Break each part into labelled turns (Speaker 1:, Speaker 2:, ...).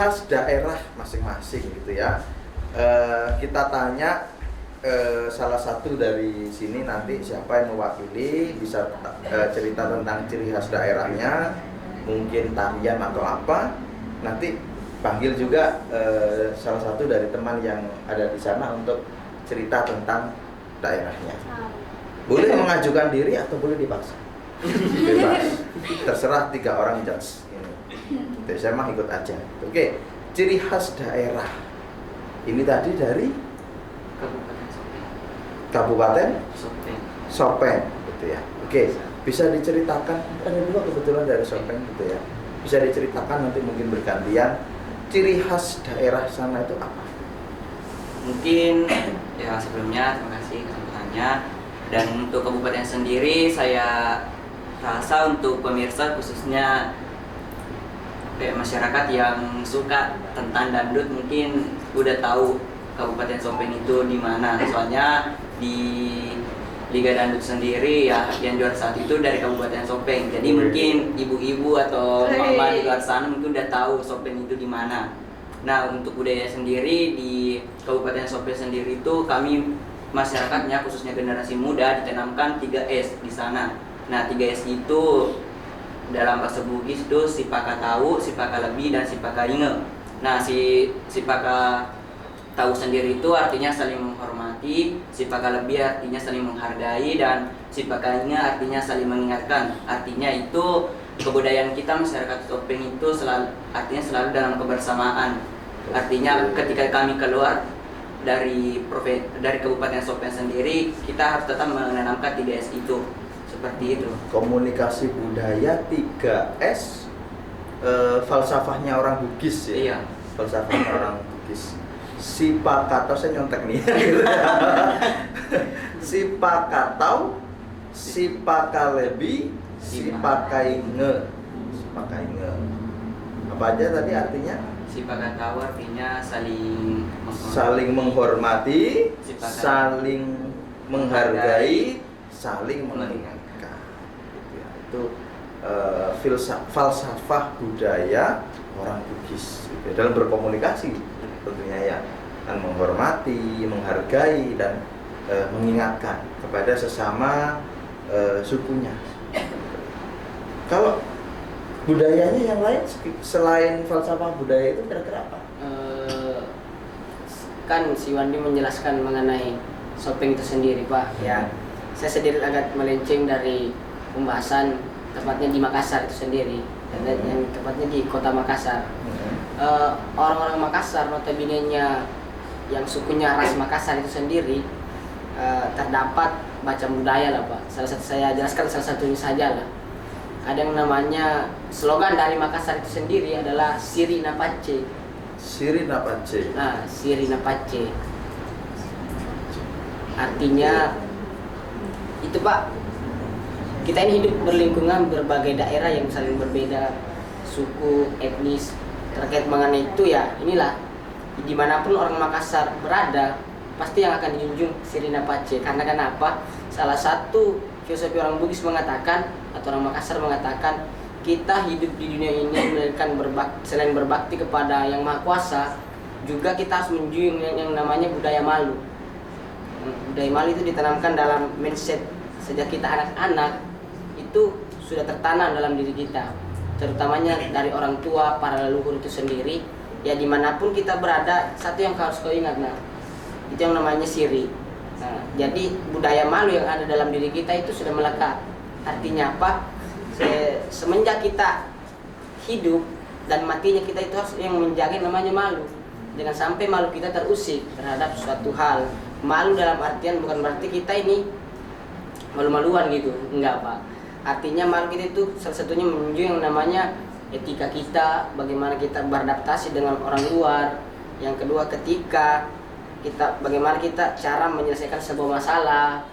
Speaker 1: khas daerah masing-masing gitu ya. Kita tanya salah satu dari sini, nanti siapa yang mewakili bisa cerita tentang ciri khas daerahnya, mungkin tarian atau apa. Nanti panggil juga salah satu dari teman yang ada di sana untuk cerita tentang daerahnya. Boleh mengajukan diri atau boleh dipaksa? Bebas, terserah 3 orang judge ini. Jadi saya mah ikut aja. Oke, ciri khas daerah ini tadi dari Kabupaten Sopeng gitu ya. Oke, bisa diceritakan, ada juga kebetulan dari Sopeng gitu ya. Bisa diceritakan nanti mungkin bergantian ciri khas daerah sana itu apa?
Speaker 2: Mungkin ya sebelumnya terima kasih kesempatannya. Dan untuk kabupaten sendiri, saya rasa untuk pemirsa khususnya masyarakat yang suka tentang dangdut mungkin udah tahu Kabupaten Sopeng itu di mana. Soalnya di Liga Dangdut sendiri ya yang juara saat itu dari Kabupaten Sopeng. Jadi mungkin ibu-ibu atau mama di luar sana mungkin udah tahu Sopeng itu di mana. Nah, untuk budaya sendiri di Kabupaten Sopeng sendiri itu kami masyarakatnya khususnya generasi muda ditanamkan 3S di sana. Nah, 3S itu dalam bahasa Bugis itu sipaka tahu, sipaka lebih, dan sipaka inge. Nah, sipaka tahu sendiri itu artinya saling menghormati, sipaka lebih artinya saling menghargai, dan sipaka inge artinya saling mengingatkan. Artinya itu kebudayaan kita masyarakat Sopeng itu artinya selalu dalam kebersamaan. Artinya ketika kami keluar dari Kabupaten Sopeng sendiri, kita harus tetap menanamkan 3S itu. Seperti itu.
Speaker 1: Komunikasi budaya 3S, falsafahnya orang Bugis ya.
Speaker 2: Iya.
Speaker 1: Falsafahnya orang Bugis. Sipakatau, saya nyontek nih. Sipakatau, sipakalebi, sipakainge. Sipakainge. Apa aja tadi artinya?
Speaker 2: Sipakatau artinya
Speaker 1: saling menghormati, saling menghargai, saling mengingatkan. Itu falsafah budaya orang Bugis gitu, dalam berkomunikasi tentunya ya, dan menghormati, menghargai, dan mengingatkan kepada sesama sukunya. Kalau budayanya yang lain selain falsafah budaya itu kira-kira apa?
Speaker 3: Kan si Wandi menjelaskan mengenai Sopeng itu sendiri, Pak. Ya, saya sedikit agak melenceng dari pembahasan, tepatnya di Makassar itu sendiri, dan yang tepatnya di kota Makassar. Orang-orang Makassar notabene-nya yang sukunya ras Makassar itu sendiri, terdapat macam budaya lah, Pak. Saya jelaskan salah satunya saja lah. Ada yang namanya slogan dari Makassar itu sendiri adalah Siri Napace.
Speaker 1: Siri Napace.
Speaker 3: Nah, Siri Napace. Artinya itu, Pak. Kita ini hidup berlingkungan berbagai daerah yang saling berbeda, suku, etnis. Terkait mengenai itu ya, inilah dimanapun orang Makassar berada, pasti yang akan dijunjung Siri Napace. Karena kenapa? Salah satu filosofi orang Bugis mengatakan, atau orang Makassar mengatakan, kita hidup di dunia ini selain berbakti kepada Yang Maha Kuasa, juga kita harus menjunjung yang namanya budaya malu. Budaya malu itu ditanamkan dalam mindset sejak kita anak-anak, itu sudah tertanam dalam diri kita, terutamanya dari orang tua, para leluhur itu sendiri. Ya, dimanapun kita berada, satu yang harus kau ingat, nah, itu yang namanya Siri. Nah, jadi budaya malu yang ada dalam diri kita itu sudah melekat. Artinya apa? Semenjak kita hidup dan matinya kita itu harus yang menjaga yang namanya malu. Jangan sampai malu kita terusik terhadap suatu hal. Malu dalam artian bukan berarti kita ini malu-maluan gitu, enggak, Pak. Artinya malu kita itu salah satunya menunjukkan yang namanya etika kita, bagaimana kita beradaptasi dengan orang luar. Yang kedua, bagaimana kita cara menyelesaikan sebuah masalah.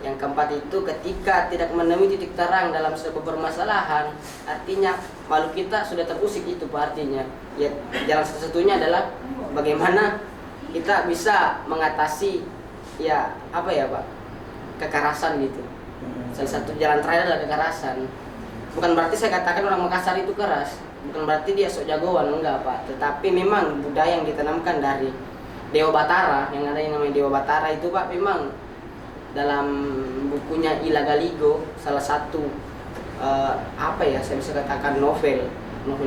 Speaker 3: Yang keempat itu ketika tidak menemui titik terang dalam sebuah permasalahan, artinya malu kita sudah terusik itu, Pak. Artinya ya, jalan satu-satunya adalah bagaimana kita bisa mengatasi ya apa ya, Pak, kekerasan gitu. Salah satu jalan terakhir adalah kekerasan. Bukan berarti saya katakan orang Makassar itu keras, bukan berarti dia sok jagoan, enggak Pak, tetapi memang budaya yang ditanamkan dari Dewa Batara, yang ada yang namanya Dewa Batara itu Pak, memang dalam bukunya Ila Galigo, salah satu saya bisa katakan novel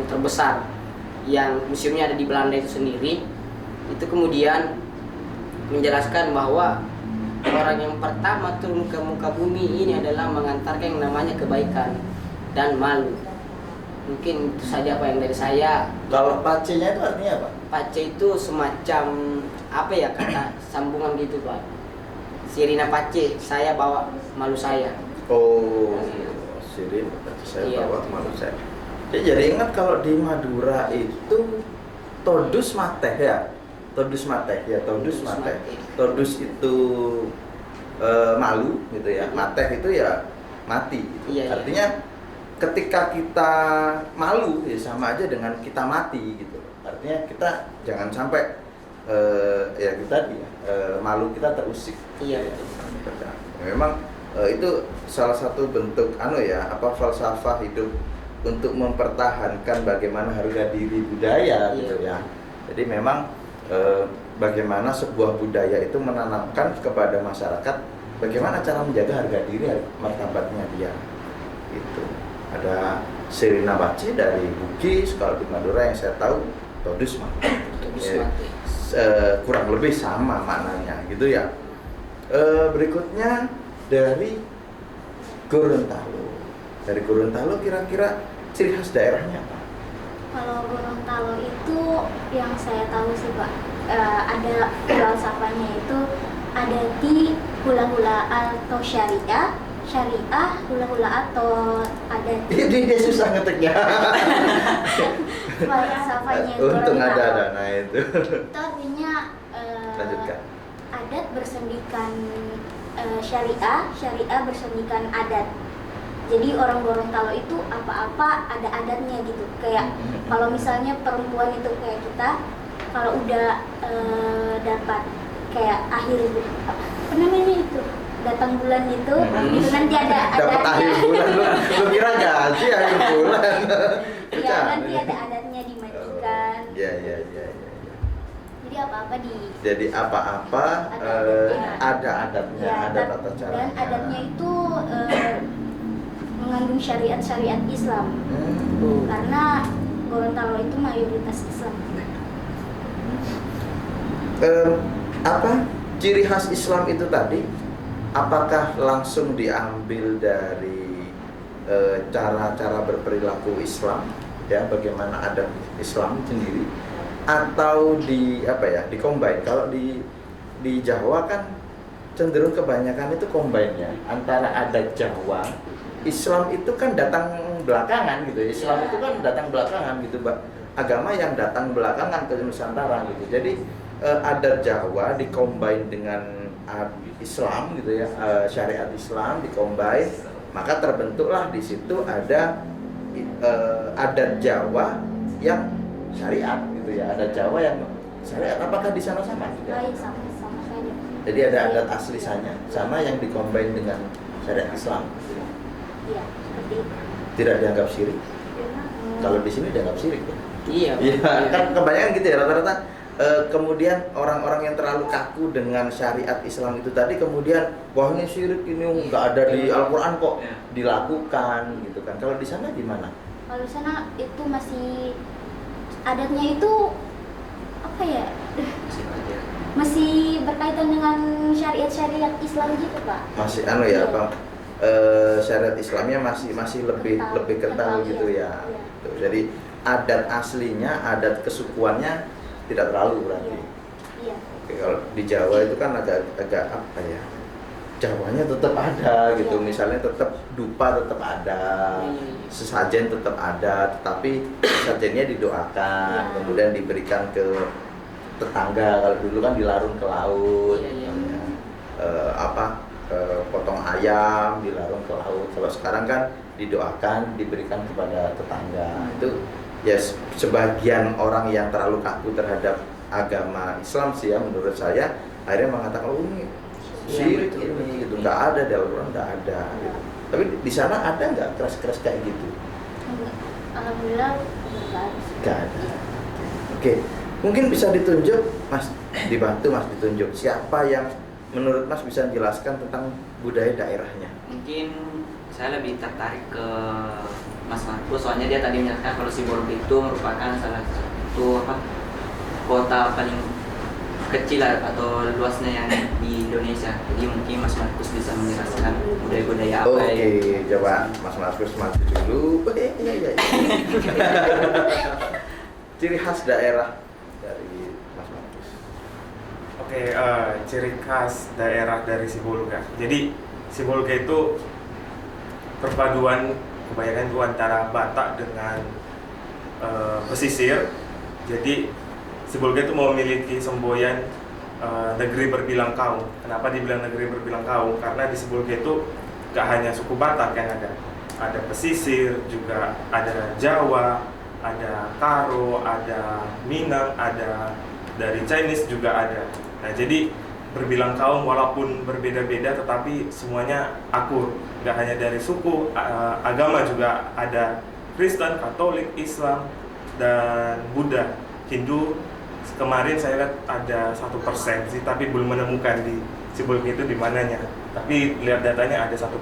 Speaker 3: terbesar yang museumnya ada di Belanda itu sendiri, itu kemudian menjelaskan bahwa orang yang pertama turun ke muka bumi ini adalah mengantarkan yang namanya kebaikan dan malu. Mungkin itu saja apa yang dari saya.
Speaker 1: Kalau pace-nya itu artinya apa?
Speaker 3: Pace itu semacam kata sambungan gitu Pak. Sirina pace, saya bawa malu saya.
Speaker 1: Oh, sirina pace, saya
Speaker 3: Iya.
Speaker 1: bawa malu saya. Jadi ingat kalau di Madura itu todus mateh ya. Todus mateh ya, todus mateh. Todus itu malu gitu ya. Mateh itu ya mati gitu.
Speaker 3: Iya, iya.
Speaker 1: Artinya ketika kita malu ya sama aja dengan kita mati gitu. Artinya kita jangan sampai ya kita malu kita terusik.
Speaker 3: Iya,
Speaker 1: Ya,
Speaker 3: betul.
Speaker 1: memang itu salah satu bentuk falsafah hidup untuk mempertahankan bagaimana harga diri budaya gitu ya. Jadi memang bagaimana sebuah budaya itu menanamkan kepada masyarakat bagaimana cara menjaga harga diri, martabatnya dia. Itu ada Sirina Pace dari Bugis, kalau di Madura yang saya tahu todus mati. Kurang lebih sama maknanya gitu ya. Berikutnya dari Gorontalo. Dari Gorontalo kira-kira ciri khas daerahnya apa?
Speaker 4: Kalau Gorontalo itu yang saya tahu sih Pak, ada falsafahnya itu ada di hula-hula atau syariah, hula-hula atau ada
Speaker 1: Dia susah ngetiknya.
Speaker 4: falsafahnya
Speaker 1: Untung ada
Speaker 4: Gorontalo.
Speaker 1: dana itu.
Speaker 4: Itu artinya
Speaker 1: Lanjutkan.
Speaker 4: adat bersendikan syariah bersendikan adat. Jadi orang Gorontalo itu apa-apa ada adatnya gitu. Kayak kalau misalnya perempuan itu kayak kita, kalau udah dapat kayak akhir apa namanya itu, datang bulan itu nanti ada
Speaker 1: Dapat akhir bulan lu kira gaji akhir bulan.
Speaker 4: ya nanti ada adatnya dimajikan.
Speaker 1: Ya.
Speaker 4: Jadi apa-apa
Speaker 1: Jadi apa-apa ada adatnya,
Speaker 4: ya,
Speaker 1: ada tata caranya.
Speaker 4: dan adatnya itu mengandung syariat Islam. Karena Gorontalo itu mayoritas Islam.
Speaker 1: Ciri khas Islam itu tadi apakah langsung diambil dari cara-cara berperilaku Islam ya, bagaimana adat Islam sendiri, atau di-combine? Kalau di Jawa kan cenderung kebanyakan itu combine-nya antara adat Jawa, Islam itu kan datang belakangan gitu. Islam itu kan datang belakangan gitu, Mbak. Agama yang datang belakangan ke Nusantara gitu. Jadi adat Jawa dikombin dengan Islam gitu ya, syariat Islam dikombin, maka terbentuklah di situ ada adat Jawa yang syariat gitu ya, adat Jawa yang syariat. Apakah di sana sama juga?
Speaker 4: Baik, sama saja.
Speaker 1: Jadi ada adat asli sana yang dikombin dengan syariat Islam.
Speaker 4: Iya, seperti itu.
Speaker 1: Tidak dianggap syirik. Kalau di sini dianggap syirik ya.
Speaker 3: Iya.
Speaker 1: Kan kebanyakan gitu ya rata-rata. Kemudian orang-orang yang terlalu kaku dengan syariat Islam itu tadi, kemudian wah ini syirik, ini nggak ada di Al-Quran kok, dilakukan gitu kan. Kalau di sana gimana?
Speaker 4: Kalau di sana itu masih adatnya itu apa ya? Masih berkaitan dengan syariat Islam gitu Pak.
Speaker 1: Masih
Speaker 4: Iya.
Speaker 1: syariat Islamnya masih lebih kental gitu ya.
Speaker 4: Iya.
Speaker 1: Tuh, jadi adat aslinya, adat kesukuannya tidak terlalu berarti.
Speaker 4: Iya.
Speaker 1: Oke, kalau di Jawa itu kan agak apa ya? Jawanya tetap ada gitu.
Speaker 4: Iya.
Speaker 1: Misalnya tetap dupa tetap ada, sesajen tetap ada, tetapi sesajennya didoakan,
Speaker 4: Iya.
Speaker 1: kemudian diberikan ke tetangga. Kalau dulu kan dilarung ke laut,
Speaker 3: Iya.
Speaker 1: namanya. Potong ayam dilarung ke laut. Kalau sekarang kan didoakan, diberikan kepada tetangga. Itu ya sebagian orang yang terlalu kaku terhadap agama Islam sih ya, menurut saya akhirnya mengatakan oh ini syirik ini gitu, nggak ada di Al-Quran, nggak ada gitu. Tapi di sana ada nggak keras-keras kayak gitu?
Speaker 4: Enggak. Alhamdulillah nggak ada sih.
Speaker 1: Nggak ada. Oke, mungkin bisa ditunjuk, Mas, dibantu Mas ditunjuk siapa yang menurut Mas bisa menjelaskan tentang budaya daerahnya.
Speaker 2: Mungkin saya lebih tertarik ke Mas Markus, soalnya dia tadi menjelaskan kalau Sibolga itu merupakan salah satu kota paling kecil atau luasnya yang di Indonesia. Jadi mungkin Mas Markus bisa menjelaskan budaya-budaya apa
Speaker 1: Oke, coba Mas Markus maju dulu. Iya. Ciri khas daerah dari Mas Markus.
Speaker 5: Oke, ciri khas daerah dari Sibolga. Jadi Sibolga itu perpaduan kebanyakan itu antara Batak dengan pesisir. Jadi Sibolga itu memiliki semboyan negeri berbilang kaum. Kenapa dibilang negeri berbilang kaum? Karena di Sibolga itu gak hanya suku Batak yang ada pesisir, juga ada Jawa, ada Karo, ada Minang, ada dari Chinese juga ada. Nah, jadi berbilang kaum walaupun berbeda-beda tetapi semuanya akur. Gak hanya dari suku, agama juga ada Kristen, Katolik, Islam, dan Buddha. Hindu kemarin saya lihat ada 1% sih, tapi belum menemukan di Sibolga itu di mananya. Tapi lihat datanya ada 1%.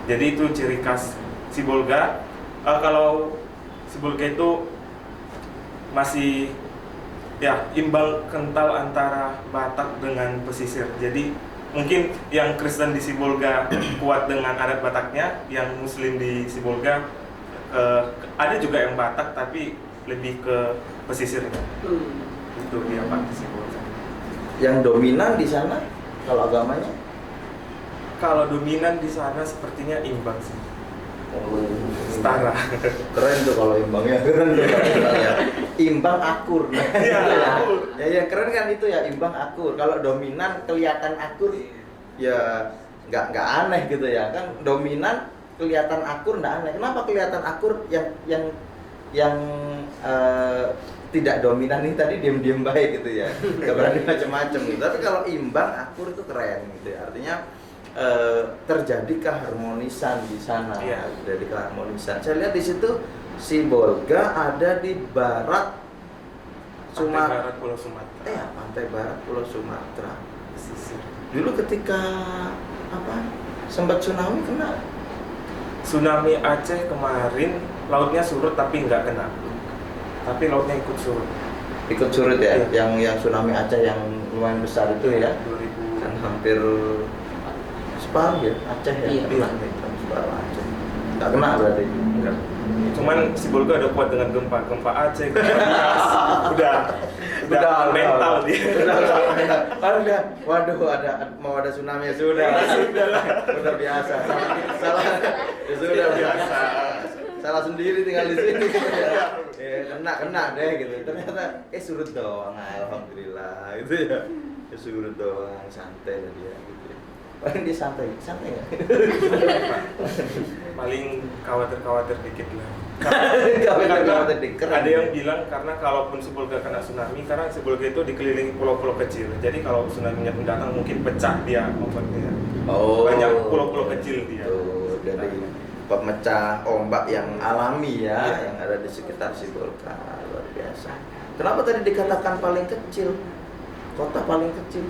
Speaker 5: Jadi itu ciri khas Sibolga. Kalau Sibolga itu masih ya imbang kental antara Batak dengan pesisir. Jadi mungkin yang Kristen di Sibolga kuat dengan adat Bataknya, yang Muslim di Sibolga ada juga yang Batak tapi lebih ke pesisirnya. Itu dia Pak di Sibolga.
Speaker 1: Yang dominan di sana kalau agamanya?
Speaker 5: Kalau dominan di sana sepertinya imbang sih. Setara.
Speaker 1: Keren tuh kalau imbangnya, keren tuh kalau imbangnya. Imbang akur.
Speaker 5: Iya, akur.
Speaker 1: Ya yang keren kan itu ya, imbang akur. Kalau dominan kelihatan akur ya nggak aneh gitu ya. Kan dominan kelihatan akur nggak aneh. Kenapa kelihatan akur yang tidak dominan ini tadi diam-diam baik gitu ya. Nggak berani macam-macam gitu. Tapi kalau imbang akur itu keren gitu ya. Artinya terjadi keharmonisan di sana, terjadi keharmonisan. Saya lihat di situ Sibolga ada di barat
Speaker 5: Barat Pulau Sumatera.
Speaker 1: pantai barat Pulau Sumatera.
Speaker 5: Pesisir.
Speaker 1: Dulu ketika sempat tsunami kena.
Speaker 5: Tsunami Aceh kemarin lautnya surut tapi nggak kena. Tapi lautnya ikut surut.
Speaker 1: Ikut surut ya,
Speaker 5: Iya.
Speaker 1: yang tsunami Aceh yang lumayan besar itu ya.
Speaker 5: 2000
Speaker 1: Kan hampir separuh ya Aceh ya.
Speaker 3: Iya.
Speaker 1: Separuh Aceh. Nggak kena berarti.
Speaker 5: enggak. Cuman Sibolga udah kuat dengan gempa Aceh, gempa Nias. udah mental dia.
Speaker 1: Udah. Waduh, mau ada tsunami ya sudah. Udah biasa. Salah. Ya sudah biasa. Salah sendiri tinggal di sini. Kena deh gitu. Ternyata surut doang. Alhamdulillah gitu ya. Surut doang, santai tadi ya gitu. Paling dia santai nggak?
Speaker 5: Paling khawatir dikit lah.
Speaker 1: Khawatir dikit.
Speaker 5: Ada yang bilang karena kalaupun Sibolga kena tsunami, karena Sibolga itu dikelilingi pulau-pulau kecil. Jadi kalau tsunami-nya pun datang mungkin pecah dia ombaknya. Banyak pulau-pulau kecil dia.
Speaker 1: Dari pemecah ombak yang alami ya, yang ada di sekitar Sibolga, luar biasa. Kenapa tadi dikatakan paling kecil? Kota paling kecil?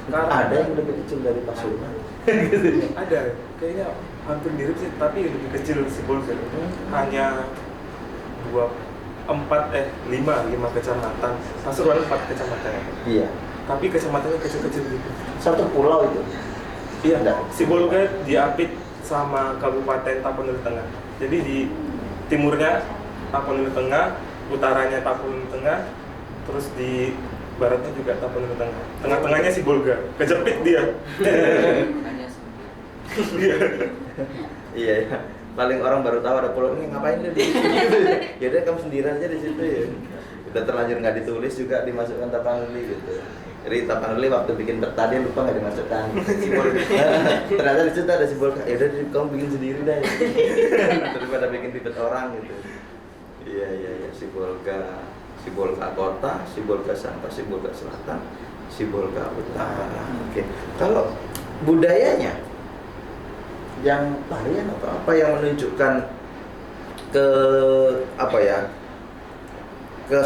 Speaker 5: Karena
Speaker 1: Ada yang lebih kecil dari Pasuruan.
Speaker 5: ada, kayaknya hampir mirip sih, tapi lebih kecil Sibolga. Hanya 5 kecamatan. Pasuruan 4 kecamatan.
Speaker 1: Iya.
Speaker 5: Tapi kecamatannya kecil-kecil gitu.
Speaker 1: Satu pulau itu.
Speaker 5: Iya,
Speaker 1: Enggak.
Speaker 5: Sibolga diapit sama Kabupaten Tapanuli Tengah. Jadi di timurnya Tapanuli Tengah, utaranya Tapanuli Tengah, terus di baratnya juga Tapanuli Tengah. Tengah-tengahnya Sibolga. Kejepit dia.
Speaker 2: Makanya seperti
Speaker 1: Iya ya. Paling orang baru tahu ada pulau ini ngapain dia di situ. Ya udah kamu sendiri aja di situ ya. Udah terlanjur nggak ditulis juga dimasukkan Tapanuli gitu. Jadi Tapanuli waktu bikin peta dia lupa nggak dimasukkan Sibolga. Ternyata di situ ada Sibolga. Ya udah kamu bikin sendiri dah. Daripada bikin pipet orang gitu. Iya Sibolga Kota, Sibolga Sampai, Sibolga Selatan, Sibolga Utara. Oke. Kalau budayanya yang tarian atau apa yang menunjukkan ke apa ya?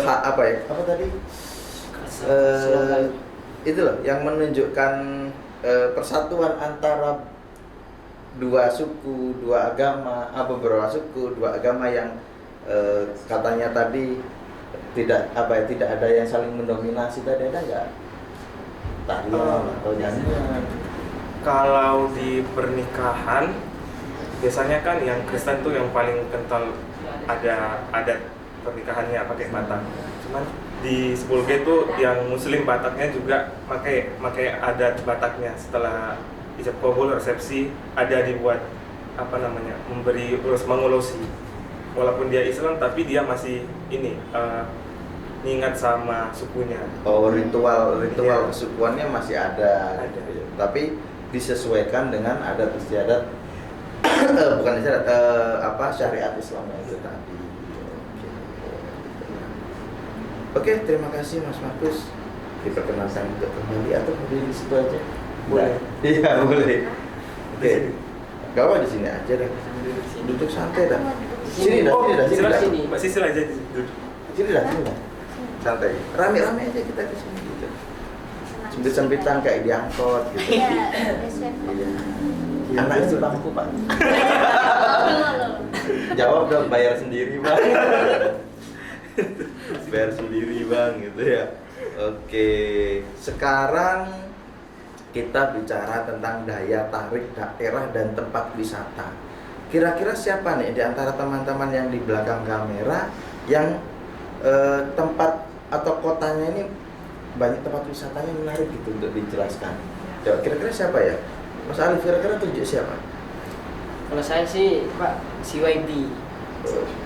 Speaker 1: Apa ya? Apa tadi? Itu loh yang menunjukkan persatuan antara dua suku, dua agama, beberapa suku, dua agama yang katanya tadi tidak ada yang saling mendominasi, tadi ada nggak? Tarian atau nyanyian?
Speaker 5: Kalau di pernikahan biasanya kan yang Kristen tuh yang paling kental ada adat pernikahannya pakai Batak. Cuman di Sepulge tuh yang Muslim Bataknya juga pakai adat Bataknya. Setelah ijab kabul resepsi ada dibuat memberi mengulusi. Walaupun dia Islam tapi dia masih ingat sama sukunya.
Speaker 1: Ritual
Speaker 5: Iya.
Speaker 1: kesukuannya masih ada.
Speaker 5: Ada.
Speaker 1: Tapi disesuaikan dengan adat istiadat bukan istiadat syariat Islam itu tadi. Oke, terima kasih Mas Markus. Diperkenalkan untuk kembali atau berdiri di situ aja?
Speaker 5: Boleh.
Speaker 1: Iya, boleh. Oke. Gak apa di sini aja deh. Duduk santai dah. Sini dah.
Speaker 5: Silakan.
Speaker 3: sini.
Speaker 5: Mbak Sisil aja duduk.
Speaker 1: Sini dah. Santai. Rame-rame aja kita ke sini gitu. Sempit-sempitan kayak diangkot gitu.
Speaker 4: Iya, besok.
Speaker 1: Iya. Anak itu bangku, Pak. Jawab dong, bayar sendiri, Bang. Bayar sendiri, Bang, gitu ya. Oke, sekarang kita bicara tentang daya tarik daerah dan tempat wisata. Kira-kira siapa nih di antara teman-teman yang di belakang kamera yang tempat atau kotanya ini banyak tempat wisatanya menarik gitu untuk dijelaskan? Coba kira-kira siapa ya? Mas Alif, kira-kira tunjuk siapa?
Speaker 3: Kalau saya sih Pak CYB.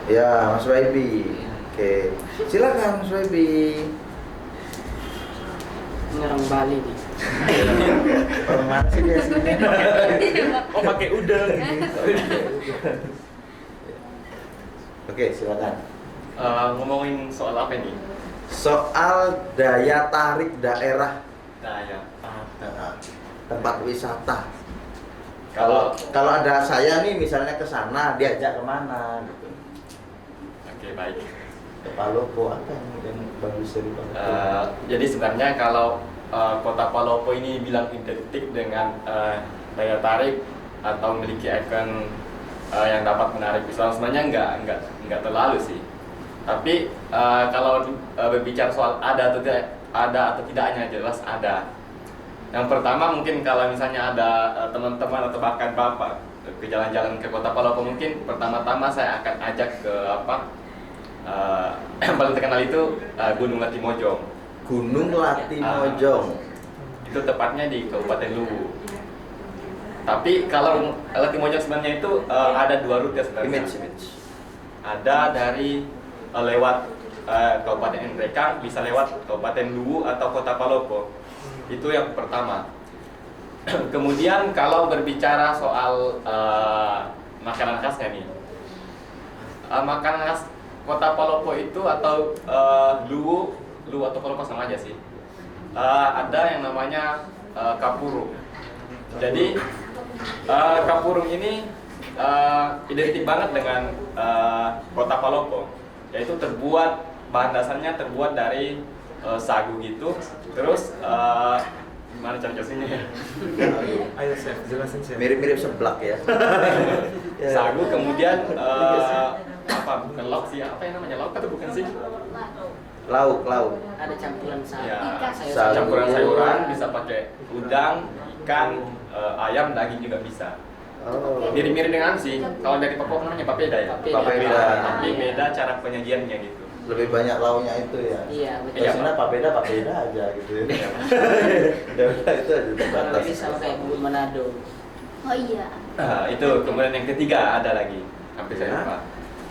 Speaker 1: Ya, Mas Waibi. Oke, silakan Mas Waibi.
Speaker 3: Ini orang Bali nih.
Speaker 1: Orang mana sih dia sini?
Speaker 5: Oh, pakai udang.
Speaker 1: Oke, silakan.
Speaker 6: Ngomongin soal apa nih?
Speaker 1: Soal daya tarik daerah
Speaker 6: Daya.
Speaker 1: tempat wisata.
Speaker 6: Kalau
Speaker 1: Kalau ada saya nih misalnya ke sana, diajak kemana gitu?
Speaker 6: Oke, baik.
Speaker 1: Ke Palopo apa yang bagus dari Palopo?
Speaker 6: Jadi sebenarnya kalau kota Palopo ini bilang identik dengan daya tarik atau memiliki ikon yang dapat menarik wisatawan, sebenarnya enggak terlalu sih. Tapi kalau berbicara soal ada atau tidaknya, jelas ada. Yang pertama mungkin kalau misalnya ada teman-teman atau bahkan bapak ke jalan-jalan ke kota Palopo, mungkin pertama-tama saya akan ajak ke yang paling terkenal itu Gunung Latimojong.
Speaker 1: Gunung Latimojong.
Speaker 6: Itu tepatnya di Kabupaten Luwu. Tapi kalau Latimojong sebenarnya itu ada dua rute sebenarnya.
Speaker 1: Image.
Speaker 6: Ada dari lewat Kabupaten Nrekang, bisa lewat Kabupaten Luwu atau Kota Palopo. Itu yang pertama. Kemudian kalau berbicara soal makanan khasnya nih, makanan khas Kota Palopo itu atau Luwu atau Palopo sama aja sih. Ada yang namanya kapurung. Jadi kapurung ini identik banget dengan Kota Palopo, yaitu bahan dasarnya terbuat dari sagu gitu. Terus gimana cara jelasinnya ya?
Speaker 5: Ayo, Chef, jelasin, Chef.
Speaker 1: Mirip-mirip seblak ya.
Speaker 6: Sagu, kemudian bukan lauk sih, apa yang namanya, lauk atau bukan sih?
Speaker 1: Lauk.
Speaker 3: Ada campuran
Speaker 6: Ya,
Speaker 1: Sagu.
Speaker 6: campuran sayuran, bisa pakai udang, ikan, ayam, daging juga bisa.
Speaker 1: Oh.
Speaker 6: Mirip-mirip dengan sih, kalau dari Papua namanya papeda ya?
Speaker 1: Papeda.
Speaker 6: Tapi beda cara penyajiannya gitu.
Speaker 1: Lebih banyak lauknya itu ya.
Speaker 3: Iya, betul.
Speaker 6: Iya,
Speaker 1: Biasanya papeda aja gitu ya. Ya udah, itu aja
Speaker 3: Kalau
Speaker 1: terbatas.
Speaker 3: ini sama kayak bubur Manado.
Speaker 4: Oh iya.
Speaker 6: Itu kemudian yang ketiga ada lagi, hampir saya
Speaker 1: Ya.
Speaker 6: lupa.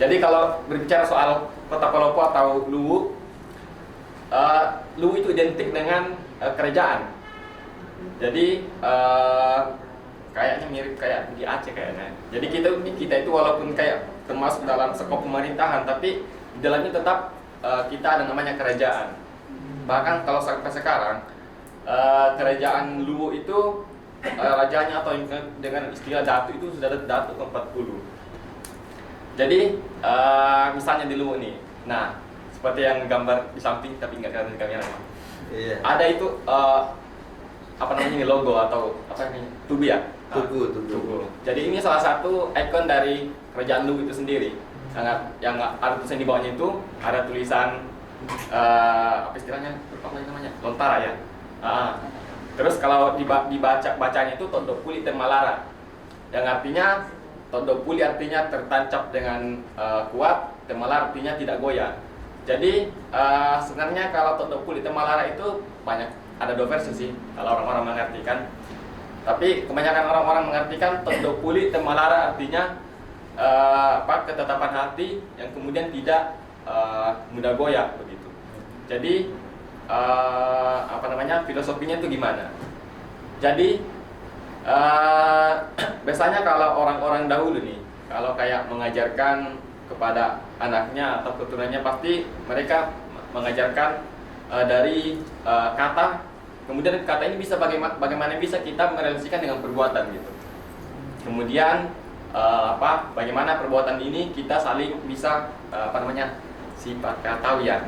Speaker 6: Jadi kalau berbicara soal Kota Palopo atau Luwu, Luwu itu identik dengan kerajaan. Jadi kayaknya mirip kayak di Aceh kayaknya. Jadi kita itu walaupun kayak termasuk dalam skop pemerintahan, tapi di dalamnya tetap kita ada namanya kerajaan. Bahkan kalau sampai sekarang kerajaan Luwu itu rajanya atau dengan istilah datu itu sudah ada datu ke-40. Jadi misalnya di Luwu nih, nah seperti yang gambar di samping tapi nggak kelihatan di kamera.
Speaker 1: Iya.
Speaker 6: Ada itu apa namanya ini logo atau apa ini tugu ya?
Speaker 1: Tugu.
Speaker 6: Jadi ini salah satu ikon dari kerajaan Luwu itu sendiri. Yang ada tulisan di bawahnya itu ada tulisan apa istilahnya? Apa namanya? Lontara ya. Terus kalau bacanya itu Tondok Puli Temalara, yang artinya Tondok Puli artinya tertancap dengan kuat, Temalara artinya tidak goyah. Jadi sebenarnya kalau Tondok Puli Temalara itu banyak, ada dua versi sih kalau orang-orang mengartikan. Tapi kebanyakan orang-orang mengartikan Tondok Puli Temalara artinya ketetapan hati yang kemudian tidak mudah goyah begitu. Jadi filosofinya itu gimana? Jadi biasanya kalau orang-orang dahulu nih, kalau kayak mengajarkan kepada anaknya atau keturunannya, pasti mereka mengajarkan dari kata, kemudian kata ini bisa bagaimana bisa kita merealisasikan dengan perbuatan gitu. Kemudian bagaimana perbuatan ini kita saling bisa sifat katawian.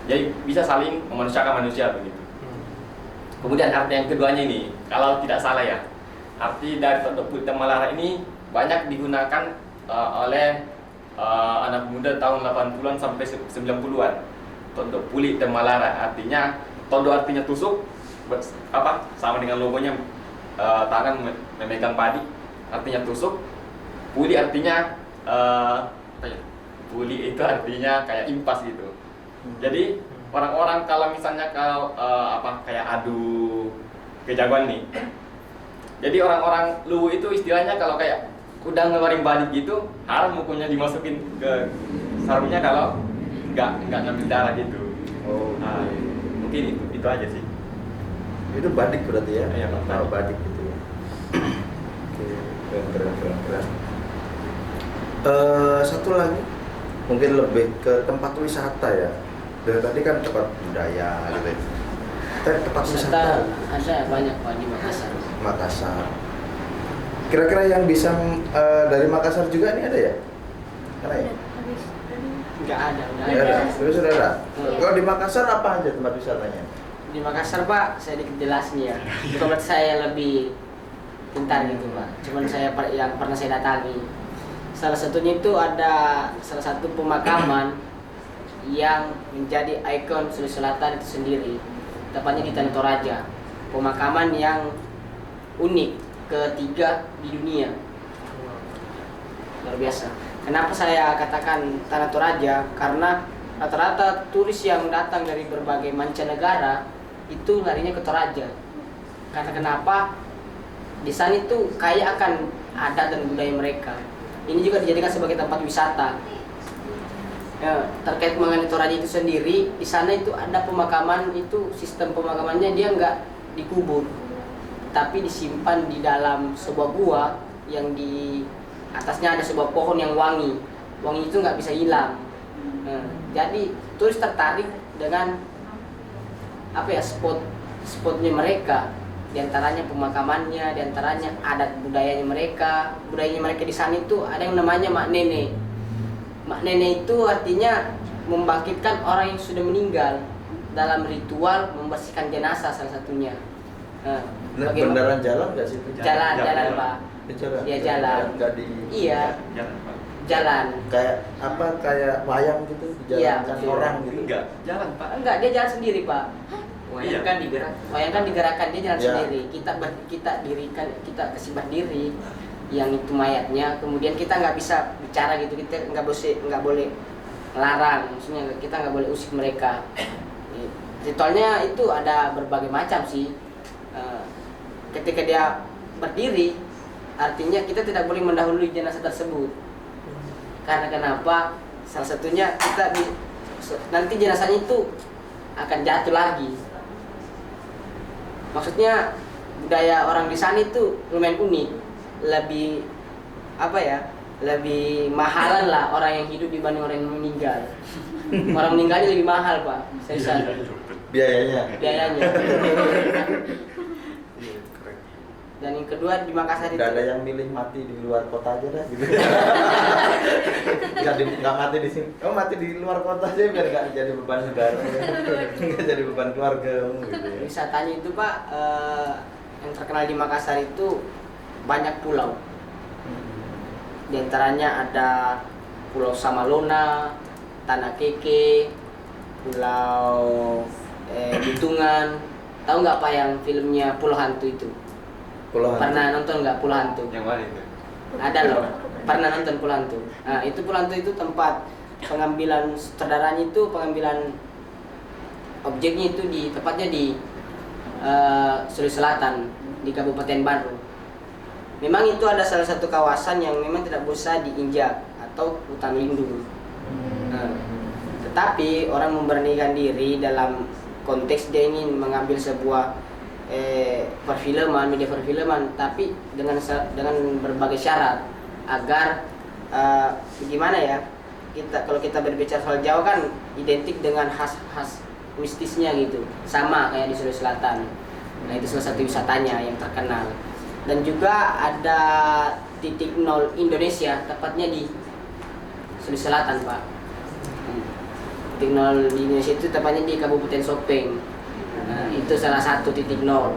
Speaker 6: Jadi bisa saling memanusiakan manusia begitu. Kemudian arti yang keduanya ini, kalau tidak salah ya, arti dari Tondok Puli Temalara ini banyak digunakan oleh anak muda tahun 80-an sampai 90-an. Tondok Puli Temalara artinya, tondo artinya tusuk, sama dengan logonya tangan memegang padi, artinya tusuk. Puli artinya puli itu artinya kayak impas gitu. Jadi orang-orang kalau misalnya kayak adu kejagoan nih. Jadi orang-orang Luwu itu istilahnya kalau kayak udah ngeluarin badik gitu, haram mukunya dimasukin ke sarungnya kalau nggak ngambil darah gitu.
Speaker 1: Oh,
Speaker 6: mungkin itu aja sih.
Speaker 1: Itu badik berarti ya?
Speaker 6: Iya, badik.
Speaker 1: Badik gitu ya. Oke, keren. Satu lagi, mungkin lebih ke tempat wisata ya. Dari tadi kan tempat budaya gitu ya. Tempat wisata
Speaker 3: ada banyak Pak di
Speaker 1: Makassar. Kira-kira yang bisa dari Makassar juga ini ada ya? Ada ya?
Speaker 3: Nggak ada,
Speaker 1: Sudah ada. Kalau di Makassar apa aja tempat wisatanya?
Speaker 3: Di Makassar Pak, saya dikit jelasin ya. Sobat saya lebih pintar gitu Pak. Cuman saya yang pernah saya datangi. Salah satunya itu ada salah satu pemakaman yang menjadi ikon Sulawesi Selatan itu sendiri. Tepatnya di Tanah Toraja. Pemakaman yang unik, ketiga di dunia. Luar biasa. Kenapa saya katakan Tanah Toraja? Karena rata-rata turis yang datang dari berbagai mancanegara itu larinya ke Toraja. Karena kenapa? Di sana itu kaya akan adat dan budaya mereka. Ini juga dijadikan sebagai tempat wisata. Ya, terkait mengenai Toraja itu sendiri, di sana itu ada pemakaman, itu sistem pemakamannya dia nggak dikubur, tapi disimpan di dalam sebuah gua yang di atasnya ada sebuah pohon yang wangi itu nggak bisa hilang. Jadi turis tertarik dengan spotnya mereka, diantaranya pemakamannya, diantaranya adat budayanya mereka di sana itu ada yang namanya Mak Nene. Mak Nene itu artinya membangkitkan orang yang sudah meninggal dalam ritual membersihkan jenazah salah satunya.
Speaker 1: Beneran jalan nggak sih?
Speaker 3: Jalan Pak.
Speaker 1: Jalan.
Speaker 3: Iya jalan.
Speaker 1: Nggak di.
Speaker 3: Iya.
Speaker 6: Jalan, Pak.
Speaker 3: Jalan.
Speaker 1: Kayak wayang gitu dijalankan
Speaker 3: Iya,
Speaker 1: orang gitu.
Speaker 6: Enggak, jalan Pak.
Speaker 3: Enggak, dia jalan sendiri Pak.
Speaker 2: Wayang kan digerak.
Speaker 3: Wayang kan digerakkan, dia jalan
Speaker 1: Iya.
Speaker 3: sendiri. Kita kasih berdiri yang itu mayatnya, kemudian kita nggak bisa bicara gitu, kita nggak boleh melarang, maksudnya kita nggak boleh usik mereka. Ritualnya itu ada berbagai macam sih. Ketika dia berdiri, artinya kita tidak boleh mendahului jenazah tersebut. Karena kenapa? Salah satunya nanti jenazahnya itu akan jatuh lagi. Maksudnya budaya orang di sana itu lumayan unik. Lebih mahalan lah orang yang hidup dibanding orang yang meninggal. Orang meninggalnya lebih mahal Pak, seriusan.
Speaker 1: Biayanya.
Speaker 3: Dan yang kedua di Makassar itu
Speaker 1: Nggak ada yang milih mati di luar kota aja dah gitu. Nggak mati di sini. Oh, mati di luar kota aja biar nggak jadi beban negara. Nggak jadi beban keluarga gitu ya.
Speaker 3: wisatanya itu Pak, yang terkenal di Makassar itu banyak pulau. Di antaranya ada Pulau Samalona, Tanah Keke, Pulau Butungan. Tahu nggak Pak yang filmnya Pulau Hantu itu?
Speaker 1: Pulau Hantu.
Speaker 3: Pernah nonton nggak Pulau Hantu?
Speaker 6: Yang mana itu?
Speaker 3: Ada loh. Pernah nonton Pulau Hantu. Nah, itu Pulau Hantu itu tempat pengambilan sutradaranya itu pengambilan objeknya itu tepatnya di Sulawesi Selatan di Kabupaten Baru. Memang itu ada salah satu kawasan yang memang tidak bisa diinjak atau hutan lindung. Nah, tetapi orang memberanikan diri dalam konteks dia ingin mengambil sebuah media perfilman, tapi dengan berbagai syarat agar gimana ya, kalau kita berbicara soal Jawa kan identik dengan khas mistisnya gitu, sama kayak di Sulawesi Selatan. Nah, itu salah satu wisatanya yang terkenal. Dan juga ada titik nol Indonesia, tepatnya di Sulawesi Selatan Pak. Titik nol di Indonesia itu tepatnya di Kabupaten Sopeng. Nah, itu salah satu titik nol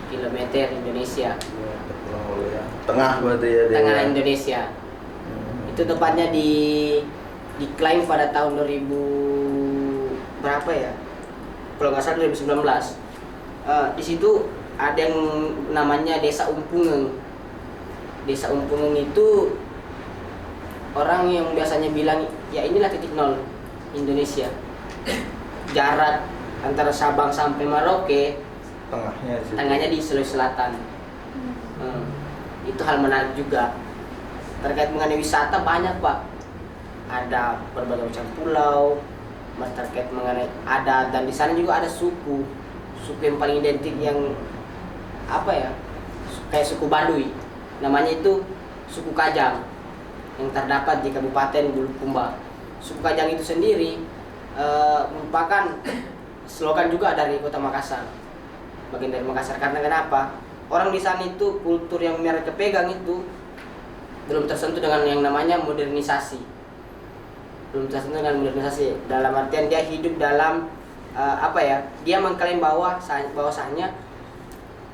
Speaker 3: kilometer Indonesia.
Speaker 1: Tengah berarti ya.
Speaker 3: Tengah Indonesia. Itu tepatnya diklaim pada tahun 2000 berapa ya? Kalau nggak salah 2019. Di situ ada yang namanya Desa Umpungeng. Desa Umpungeng itu orang yang biasanya bilang ya inilah titik nol Indonesia. Jarak antara Sabang sampai Merauke, tengahnya di Sulawesi Selatan. Itu hal menarik juga. Terkait mengenai wisata banyak Pak. Ada berbagai macam pulau, terkait mengenai adat, dan di sana juga ada suku yang paling identik yang apa ya, kayak suku Baduy, namanya itu suku Kajang yang terdapat di Kabupaten Bulukumba. Suku Kajang itu sendiri merupakan slogan juga dari Kota Makassar, bagian dari Makassar. Karena kenapa? Orang di sana itu kultur yang mereka pegang itu belum tersentuh dengan yang namanya modernisasi. Dalam artian dia hidup dalam dia mengklaim bahwasanya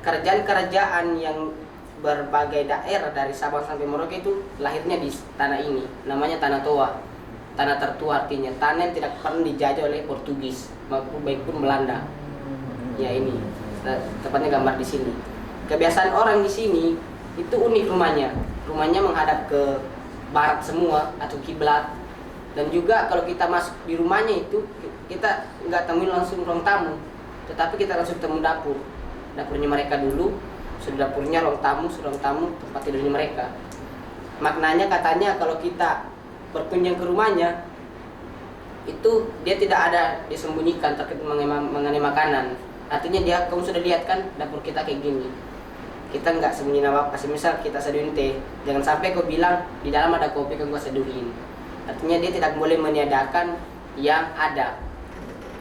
Speaker 3: kerajaan-kerajaan yang berbagai daerah dari Sabang sampai Merauke itu lahirnya di tanah ini, namanya Tanah Toa. Tanah tertua artinya tanah yang tidak pernah dijajah oleh Portugis maupun Belanda. Ya ini tepatnya gambar di sini. Kebiasaan orang di sini itu unik rumahnya. Rumahnya menghadap ke barat semua atau kiblat. Dan juga kalau kita masuk di rumahnya itu kita nggak temuin langsung ruang tamu, tetapi kita langsung temu dapurnya mereka dulu. Sudah dapurnya ruang tamu tempat tidurnya mereka. Maknanya katanya kalau kita berkunjung ke rumahnya itu dia tidak ada disembunyikan terkait mengenai makanan. Artinya kamu sudah lihat kan dapur kita kayak gini, kita nggak sembunyi apa-apa. Misal kita seduhin teh, jangan sampai kau bilang di dalam ada kopi kan gua seduhin. Artinya dia tidak boleh meniadakan yang ada.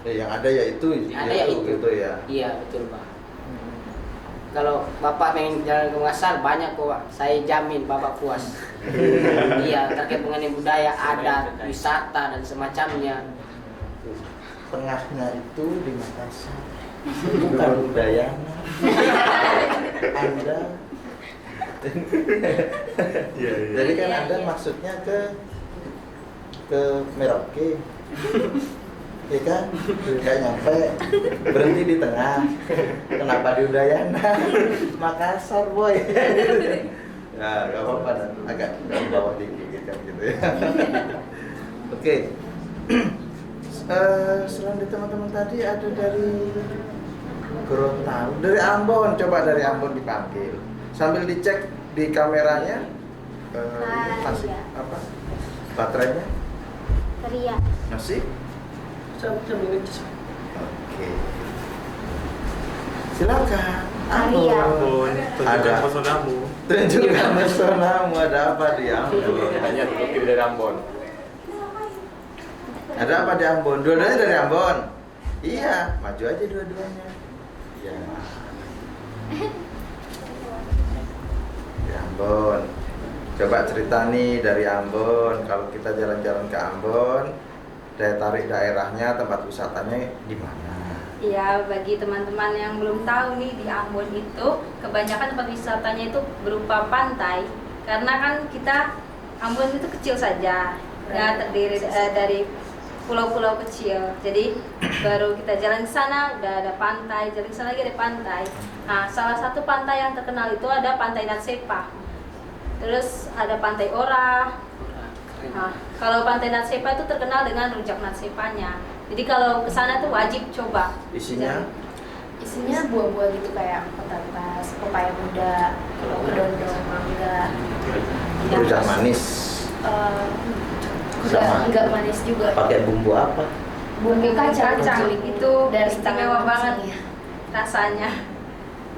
Speaker 1: Yang ada yaitu gitu ya.
Speaker 3: Iya betul Pak. Kalau Bapak pengen jalan ke Makassar banyak kok Pak. Saya jamin Bapak puas. Iya, terkait mengenai budaya, adat, wisata dan semacamnya.
Speaker 1: Tengahnya itu di Makassar. Bukan budaya. Anda. Jadi kan Anda maksudnya ke Merauke. Ya kan? Nggak nyampe, berhenti di tengah. Kenapa di Udayana? Makassar boy. Ya nggak apa-apa, agak dari bawah dikit kan gitu ya. Oke. Selain di teman-teman tadi ada dari Gorontalo, dari Ambon, coba dari Ambon dipanggil. Sambil dicek di kameranya masih apa? Baterainya?
Speaker 4: Ria.
Speaker 1: Masih? Oke. Silakan.
Speaker 4: Ria.
Speaker 5: Ambon,
Speaker 1: Ada.
Speaker 5: tunjukkan pesonamu.
Speaker 1: Tunjukkan pesonamu, ada apa di Ambon?
Speaker 6: Hanya terukir dari Ambon.
Speaker 1: Ada apa di Ambon? Dua-duanya dari Ambon. Iya, maju aja dua-duanya. Ya. Ambon. Coba cerita nih dari Ambon, kalau kita jalan-jalan ke Ambon, daya tarik daerahnya, tempat wisatanya di mana?
Speaker 7: Ya, bagi teman-teman yang belum tahu nih, di Ambon itu kebanyakan tempat wisatanya itu berupa pantai. Karena kan kita Ambon itu kecil saja, nggak terdiri dari pulau-pulau kecil. Jadi baru kita jalan ke sana udah ada pantai, jalan ke sana lagi ada pantai. Nah, salah satu pantai yang terkenal itu ada Pantai Natsepa. Terus ada Pantai Ora. Nah, kalau Pantai Natsepa itu terkenal dengan rujak Natsepanya. Jadi kalau ke sana tuh wajib coba.
Speaker 1: Isinya?
Speaker 8: Isinya buah-buah gitu kayak petatas, pepaya muda, kedondong, mangga.
Speaker 1: Rujak manis.
Speaker 8: Enggak manis juga.
Speaker 1: Pakai bumbu apa?
Speaker 8: Bumbu kacang
Speaker 7: itu
Speaker 8: dari
Speaker 7: istimewa
Speaker 8: tangan
Speaker 7: banget
Speaker 8: langsung ya.
Speaker 7: rasanya.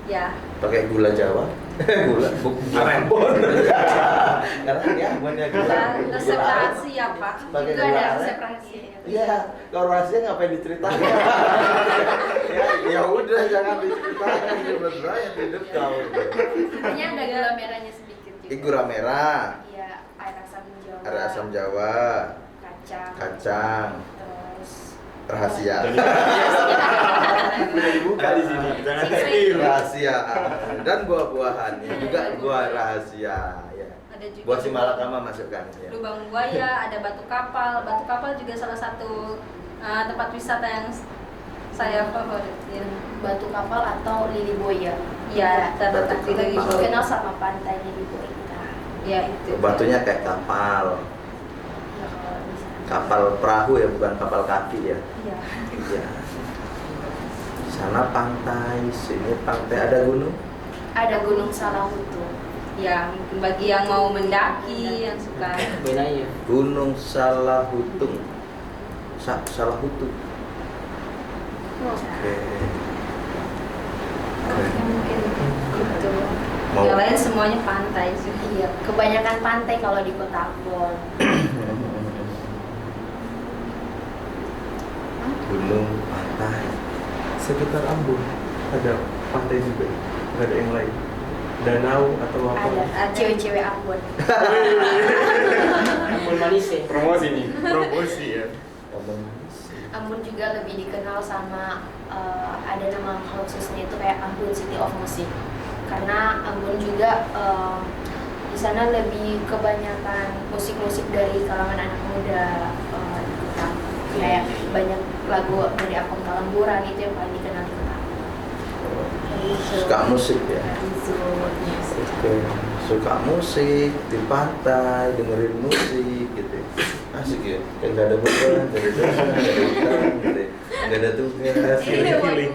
Speaker 7: Ya.
Speaker 1: Pakai gula Jawa? Gula Ambon. Karena dia Ambon ya gula.
Speaker 7: Resep rahasia, Pak.
Speaker 1: Pakai
Speaker 8: Itu
Speaker 1: gula
Speaker 8: ada
Speaker 1: aren.
Speaker 8: resep rahasia.
Speaker 1: Iya, kalau rahasia ngapain diceritain? Ya udah jangan diceritain, beneran hidup kau.
Speaker 8: Ini ada gula merahnya sedikit juga.
Speaker 1: Gula merah,
Speaker 8: Iya, air asam Jawa.
Speaker 1: ada asam Jawa,
Speaker 8: Kacang.
Speaker 1: kacang,
Speaker 8: Terus
Speaker 1: rahasia.
Speaker 6: Udah dibuka di sini, jangan
Speaker 1: Rahasia. Dan buah-buahannya juga buah rahasia. Ya.
Speaker 7: Ada juga
Speaker 1: Buah Simalakama masukkan. Ya.
Speaker 7: lubang buaya, ada batu kapal. Batu kapal juga salah satu tempat wisata yang saya favoritin.
Speaker 8: batu kapal atau lili boya.
Speaker 7: Ya, terletak
Speaker 1: Batu
Speaker 7: di lagi
Speaker 1: kapal.
Speaker 8: Dikenal sama pantai lili boya.
Speaker 7: Ya, itu.
Speaker 1: Batunya kayak kapal.
Speaker 8: Ya, kalau di sana.
Speaker 1: Kapal perahu ya, bukan kapal kaki ya.
Speaker 7: Iya.
Speaker 1: Iya. Sana pantai, sini pantai, ada gunung.
Speaker 8: Ada Gunung Salahutu.
Speaker 7: Ya, mungkin bagi yang mau mendaki, yang suka.
Speaker 3: Bedanya.
Speaker 1: Gunung Salahutung. Salahutu. Oke.
Speaker 7: Mungkin gitu.
Speaker 1: Mau-
Speaker 7: Yang lain semuanya pantai sih.
Speaker 8: Iya, kebanyakan pantai kalau di Kota Ambon.
Speaker 1: Gunung, pantai. Sekitar Ambon ada pantai juga, nggak ada yang lain. Danau atau apa?
Speaker 8: Ada cewek-cewek Ambon.
Speaker 3: Ambon manis ya.
Speaker 6: Promosi nih.
Speaker 5: Promosi ya.
Speaker 1: Ambon.
Speaker 8: Ambon juga lebih dikenal sama ada nama khususnya itu kayak Ambon City of Music. Karena Ambon juga di sana lebih kebanyakan musik-musik dari kalangan anak muda ikutkan. Kayak banyak lagu dari Apam Kalamburan itu yang paling dikenal di kota.
Speaker 1: Suka musik ya.
Speaker 8: Rizzo,
Speaker 1: Oke. Suka musik di pantai, dengerin musik gitu. Asik ya. Kayak nggak ada beban, nggak ada dosa, nggak ada utang, nggak ada tugas.
Speaker 5: Healing.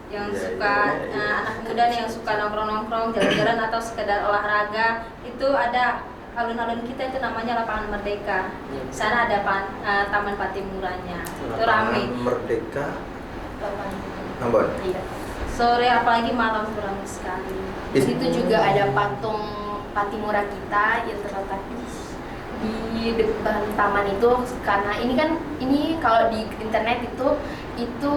Speaker 7: Yang
Speaker 1: Ya,
Speaker 7: suka
Speaker 1: ya.
Speaker 7: anak muda nih yang suka nongkrong-nongkrong, jalan-jalan atau sekedar olahraga, itu ada alun-alun kita itu namanya Lapangan Merdeka. Di sana ada Taman Patimuranya. Itu rame.
Speaker 1: Lapangan Merdeka,
Speaker 8: Lapangan.
Speaker 1: Ambon.
Speaker 8: Iya.
Speaker 7: Sore apalagi malam tuh rame sekali.
Speaker 8: Di situ juga ada patung Patimura kita yang terletak di depan taman itu, karena ini kalau di internet itu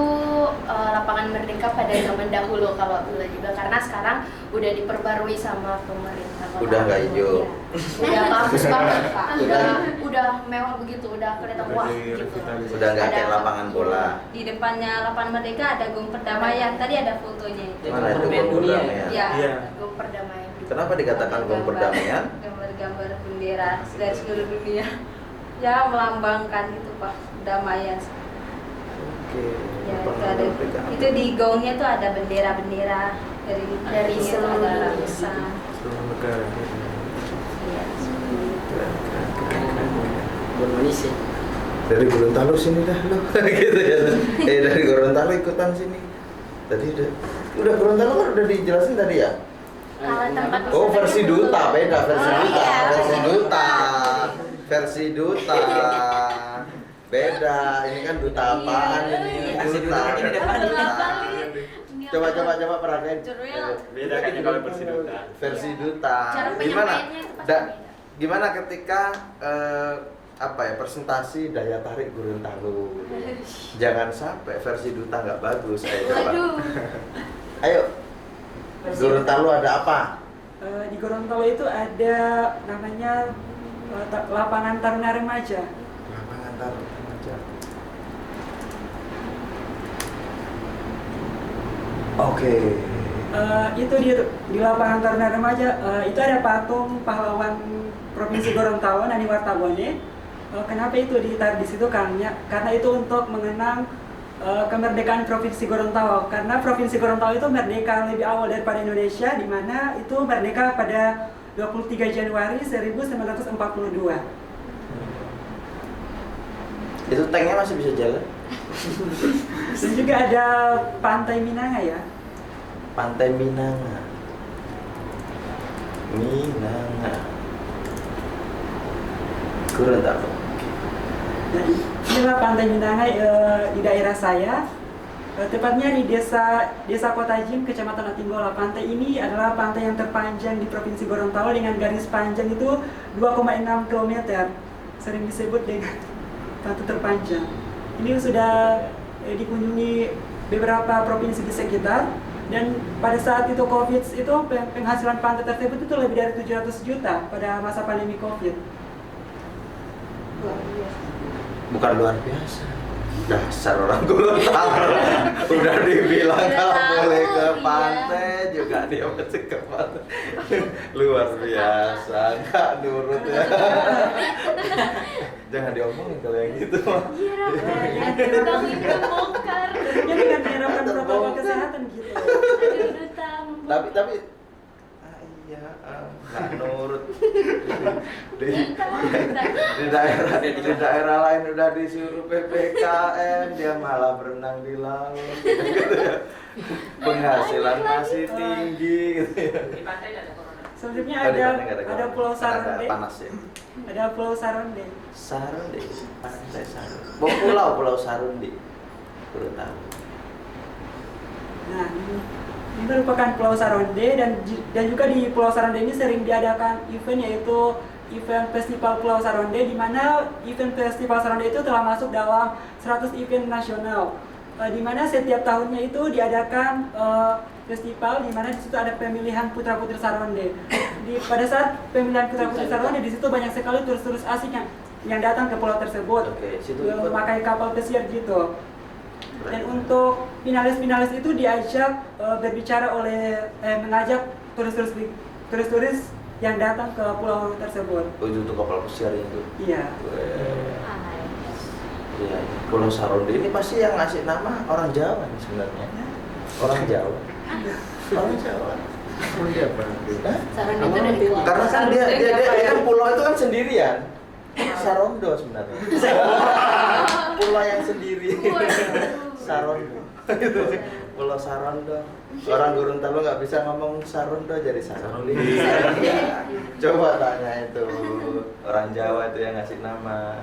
Speaker 8: lapangan Merdeka pada zaman dahulu kalau dulu juga, karena sekarang udah diperbarui sama pemerintah Kota
Speaker 1: Udah nggak
Speaker 8: Ambon.
Speaker 1: hijau.
Speaker 8: Iya. Udah bagus banget Pak, udah mewah begitu, udah kelihatan
Speaker 5: Udah
Speaker 8: wah
Speaker 5: di-
Speaker 8: gitu.
Speaker 1: Udah nggak
Speaker 8: Ada
Speaker 1: kayak lapangan bola.
Speaker 7: Di depannya Lapangan Merdeka ada Gong Perdamaian. Tadi ada fotonya itu.
Speaker 1: Mana itu
Speaker 3: Monumen
Speaker 1: Gong
Speaker 3: dunia.
Speaker 1: Perdamaian?
Speaker 7: Ya.
Speaker 5: Iya.
Speaker 8: Gong Perdamaian.
Speaker 1: Kenapa dikatakan Gong Perdamaian?
Speaker 7: Gambar-gambar bendera dari seluruh dunia. Ya, melambangkan itu Pak, perdamaian.
Speaker 1: Oke.
Speaker 7: Ya, itu
Speaker 1: Lapangan
Speaker 7: ada.
Speaker 1: Merdeka.
Speaker 7: Itu di gongnya tuh ada bendera-bendera dari
Speaker 8: seluruh
Speaker 7: negara
Speaker 8: dunia.
Speaker 7: besar.
Speaker 5: Seluruh negara.
Speaker 7: Iya.
Speaker 1: Keren, keren, keren, keren.
Speaker 3: Ambon manis ya.
Speaker 1: Dari Gorontalo sini dah lo. Gitu ya. Dari Gorontalo ikutan sini. Tadi udah Gorontalo kan udah dijelasin tadi ya?
Speaker 4: Kalau tempat
Speaker 1: Oh,
Speaker 4: wisata
Speaker 1: versi
Speaker 4: belum.
Speaker 1: duta, beda versi
Speaker 4: Oh,
Speaker 1: duta,
Speaker 4: iya,
Speaker 1: versi
Speaker 4: versi
Speaker 1: duta.
Speaker 4: duta.
Speaker 1: Versi duta. Beda, ini kan duta apaan ini?
Speaker 2: Versi duta ini depan.
Speaker 1: Coba peragain.
Speaker 7: Jurul.
Speaker 6: Beda kan ya kalau versi duta.
Speaker 1: Versi duta.
Speaker 8: Cara
Speaker 1: Gimana?
Speaker 8: penyampaiannya itu pasti
Speaker 1: Da-
Speaker 8: beda.
Speaker 1: gimana ketika presentasi daya tarik Gorontalo? Jangan sampai versi duta nggak bagus. Ayo coba.
Speaker 8: Waduh.
Speaker 1: Ayo. Gorontalo ada apa?
Speaker 9: Di Gorontalo itu ada namanya lapangan Taruna Remaja.
Speaker 1: Lapangan Taruna Remaja. Oke.
Speaker 9: Itu di lapangan Taruna Remaja itu ada patung pahlawan Provinsi Gorontalo Nani Wartabone. Kenapa itu ditaruh di situ? Karena itu untuk mengenang kemerdekaan Provinsi Gorontalo. Karena Provinsi Gorontalo itu merdeka lebih awal daripada Indonesia, di mana itu merdeka pada 23 Januari 1942.
Speaker 1: Itu tanknya masih bisa jalan?
Speaker 9: Dan juga ada Pantai Minanga ya.
Speaker 1: Pantai Minanga. Minanga. Gorontalo.
Speaker 9: Jadi inilah Pantai Minanga di daerah saya, tepatnya di desa Kotajim, Kecamatan Atinggola. Pantai ini adalah pantai yang terpanjang di Provinsi Gorontalo dengan garis panjang itu 2,6 km. Sering disebut dengan pantai terpanjang. Ini sudah dikunjungi beberapa provinsi di sekitar, dan pada saat itu Covid itu penghasilan pantai tersebut itu lebih dari 700 juta pada masa pandemi Covid.
Speaker 1: Bukan luar biasa. Dasar orang Gorontalo. Udah dibilang kalau boleh ke pantai juga dia masih ke pantai. Luar biasa, nggak nurut ya. Jangan diomongin kalau yang gitu.
Speaker 4: Kamu ini membongkar.
Speaker 9: Jadi dengan menerapkan protokol kesehatan gitu.
Speaker 1: Tapi iya, nggak nurut. Di daerah lain udah disuruh PPKM, dia malah berenang di laut. Gitu ya. Penghasilan masih tinggi gitu ya.
Speaker 9: Selanjutnya
Speaker 1: Oh, di
Speaker 9: ada
Speaker 1: pantai nggak
Speaker 9: ada Pulau
Speaker 1: ada
Speaker 9: Saronde.
Speaker 1: panas ya.
Speaker 9: Ada Pulau Saronde.
Speaker 1: Saronde, pantai Saronde. Pulau Saronde. Gorontalo.
Speaker 9: Nah, ini merupakan Pulau Saronde, dan juga di Pulau Saronde ini sering diadakan event, yaitu event Festival Pulau Saronde, di mana event Festival Saronde itu telah masuk dalam 100 event nasional. Di mana setiap tahunnya itu diadakan festival, di mana di situ ada pemilihan putra-putri Saronde. Pada saat pemilihan putra-putri Saronde, di situ banyak sekali turis-turis asing yang datang ke pulau tersebut, memakai kapal pesiar gitu. Dan untuk finalis-finalis itu diajak berbicara mengajak turis-turis yang datang ke pulau tersebut.
Speaker 1: Oh, itu untuk kapal pesiar itu.
Speaker 9: Iya.
Speaker 1: Iya, Pulau Saronde ini pasti yang ngasih nama orang Jawa nih sebenarnya. Orang Jawa. Orang Jawa. Orang Jawa.
Speaker 8: Saronde itu dari pulau.
Speaker 1: Karena kan dia kan pulau itu kan sendirian. Sarondo sebenarnya. Pulau yang sendiri. Sarondo. Pulau Sarondo. Orang Gorontalo nggak bisa ngomong Sarondo jadi Saronde. Coba tanya itu orang Jawa itu yang ngasih nama.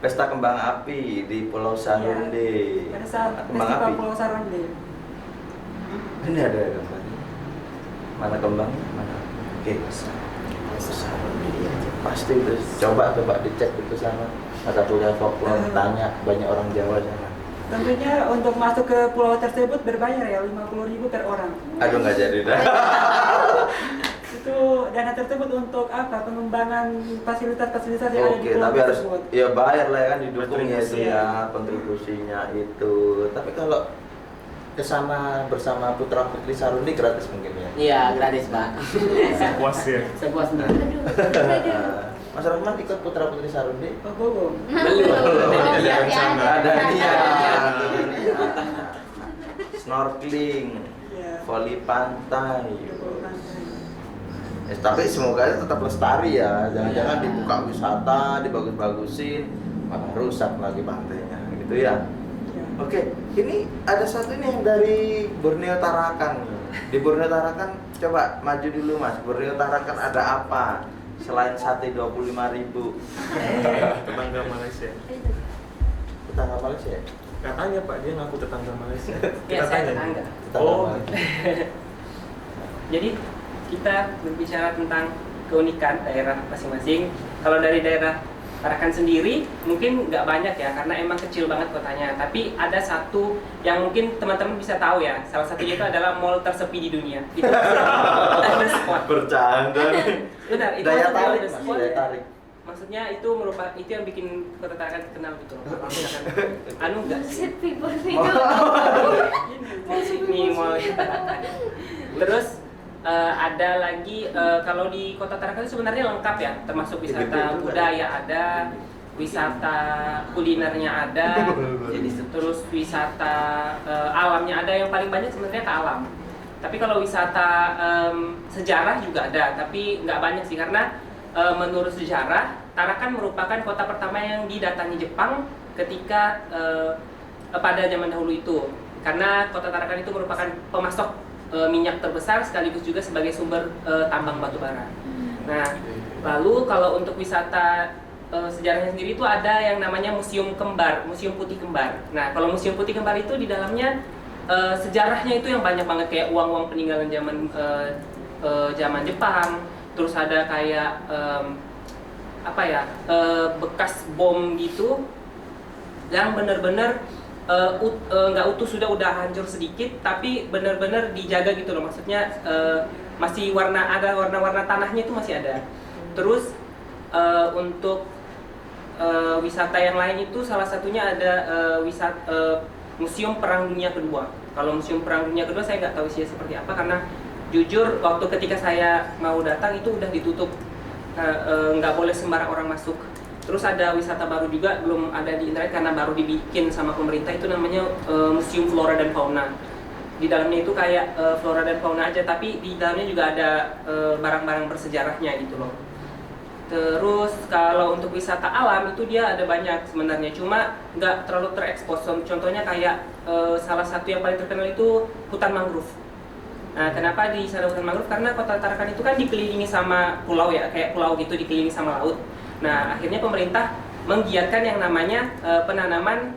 Speaker 1: Pesta kembang api di Pulau Saronde.
Speaker 9: Ya, pada saat
Speaker 1: kembang
Speaker 9: festival
Speaker 1: api.
Speaker 9: Pulau Saronde.
Speaker 1: Ini ada gambarnya. Mana kembangnya? Mana? Oke. Saronde aja. Pasti itu. Coba dicek itu sana. Ada kuliah folklore, tanya banyak orang Jawa sana.
Speaker 9: Tentunya untuk masuk ke pulau tersebut berbayar ya, 50.000 per orang.
Speaker 1: Aduh nggak jadi dah.
Speaker 9: Itu dana tersebut untuk apa? Pengembangan fasilitas-fasilitas yang ada di
Speaker 1: Oke,
Speaker 9: pulau
Speaker 1: tapi harus
Speaker 9: tersebut.
Speaker 1: ya bayar lah ya kan, didukung ya itu
Speaker 9: Kontribusi.
Speaker 1: ya kontribusinya itu. Tapi kalau bersama putra putri Saronde gratis mungkin ya.
Speaker 3: Iya, gratis Pak.
Speaker 5: Sepuasnya.
Speaker 3: Sepuasnya.
Speaker 1: Mas Rahman ikut putra putri Saronde?
Speaker 9: Oh, belum.
Speaker 3: Belum.
Speaker 1: Ada niat. Snorkeling,
Speaker 9: Iya.
Speaker 1: voli pantai. Tapi semoga itu tetap lestari ya. Jangan-jangan dibuka wisata, dibagus-bagusin, malah rusak lagi pantainya, gitu ya. Oke, ini ada satu ini yang dari Borneo Tarakan. Di Borneo Tarakan, coba maju dulu Mas. Borneo Tarakan ada apa selain sate 25.000?
Speaker 5: Tetangga Malaysia.
Speaker 1: Tetangga Malaysia.
Speaker 5: Katanya Pak, dia ngaku tetangga Malaysia.
Speaker 3: Iya, saya tetangga.
Speaker 1: Tetangga
Speaker 5: Oh.
Speaker 1: Malaysia.
Speaker 10: Jadi kita berbicara tentang keunikan daerah masing-masing. Kalau dari daerah Tarakan sendiri mungkin nggak banyak ya, karena emang kecil banget kotanya. Tapi ada satu yang mungkin teman-teman bisa tahu ya. Salah satunya itu adalah mall tersepi di dunia. Itu on the spot.
Speaker 1: Bercanda nih.
Speaker 10: Benar, itu
Speaker 1: Daya
Speaker 10: maksudnya
Speaker 1: tarik,
Speaker 10: on the
Speaker 1: Mas,
Speaker 10: spot.
Speaker 1: daya tarik.
Speaker 10: Maksudnya itu merupakan itu yang bikin kota Tarakan terkenal gitu loh. Anu enggak sih?
Speaker 7: Bullshit people nih.
Speaker 10: Ini mall Tarakan. Terus ada lagi kalau di kota Tarakan itu sebenarnya lengkap ya, termasuk wisata budaya ada, wisata kulinernya ada, terus wisata alamnya ada. Yang paling banyak sebenarnya ke alam. Tapi kalau wisata sejarah juga ada, tapi nggak banyak sih karena menurut sejarah Tarakan merupakan kota pertama yang didatangi Jepang ketika pada zaman dahulu itu. Karena kota Tarakan itu merupakan pemasok minyak terbesar sekaligus juga sebagai sumber tambang batu bara. Nah, lalu kalau untuk wisata sejarahnya sendiri itu ada yang namanya Museum Kembar, Museum Putih Kembar. Nah, kalau Museum Putih Kembar itu di dalamnya sejarahnya itu yang banyak banget, kayak uang-uang peninggalan zaman Jepang. Terus ada kayak bekas bom gitu yang benar-benar nggak utuh, udah hancur sedikit, tapi benar-benar dijaga gitu loh. Maksudnya masih warna-warna tanahnya itu masih ada. Terus untuk wisata yang lain itu salah satunya ada Museum Perang Dunia Kedua. Kalau Museum Perang Dunia Kedua saya nggak tahu isinya seperti apa, karena jujur waktu ketika saya mau datang itu udah ditutup, nggak boleh sembarang orang masuk. Terus ada wisata baru juga, belum ada di internet karena baru dibikin sama pemerintah, itu namanya Museum Flora dan Fauna. Di dalamnya itu kayak flora dan fauna aja, tapi di dalamnya juga ada barang-barang bersejarahnya gitu loh. Terus kalau untuk wisata alam itu dia ada banyak sebenarnya, cuma nggak terlalu terekspos. Contohnya kayak salah satu yang paling terkenal itu hutan mangrove. Nah, kenapa di sana hutan mangrove? Karena kota Tarakan itu kan dikelilingi sama pulau ya, kayak pulau gitu dikelilingi sama laut. Nah, akhirnya pemerintah menggiatkan yang namanya penanaman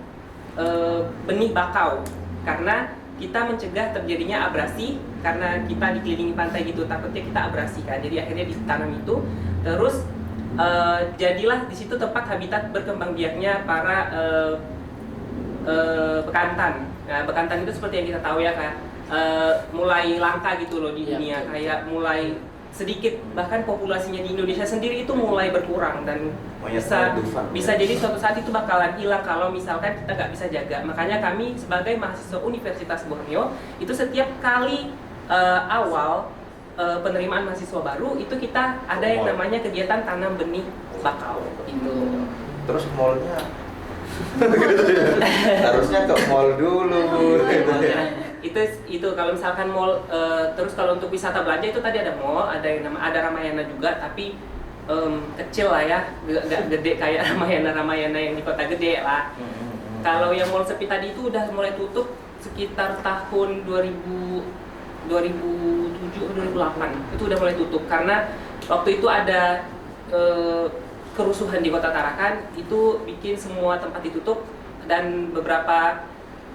Speaker 10: benih bakau, karena kita mencegah terjadinya abrasi, karena kita dikelilingi pantai gitu, takutnya kita abrasi kan. Jadi akhirnya ditanam itu, terus jadilah di situ tempat habitat berkembang biaknya para bekantan. Nah, bekantan itu seperti yang kita tahu ya kan, mulai langka gitu loh di dunia, kayak mulai sedikit, bahkan populasinya di Indonesia sendiri itu mulai berkurang dan bisa jadi suatu saat itu bakalan hilang kalau misalkan kita nggak bisa jaga. Makanya kami sebagai mahasiswa Universitas Borneo itu setiap kali awal penerimaan mahasiswa baru itu kita ada yang namanya kegiatan tanam benih bakau itu.
Speaker 1: Terus mallnya harusnya ke mall dulu.
Speaker 10: Itu kalau misalkan mall, terus kalau untuk wisata belanja itu tadi ada mall, ada Ramayana juga, tapi kecil lah ya, nggak gede kayak Ramayana yang di kota gede lah. Kalau yang mall sepi tadi itu udah mulai tutup sekitar tahun 2007 atau 2008, itu udah mulai tutup karena waktu itu ada kerusuhan di kota Tarakan, itu bikin semua tempat ditutup dan beberapa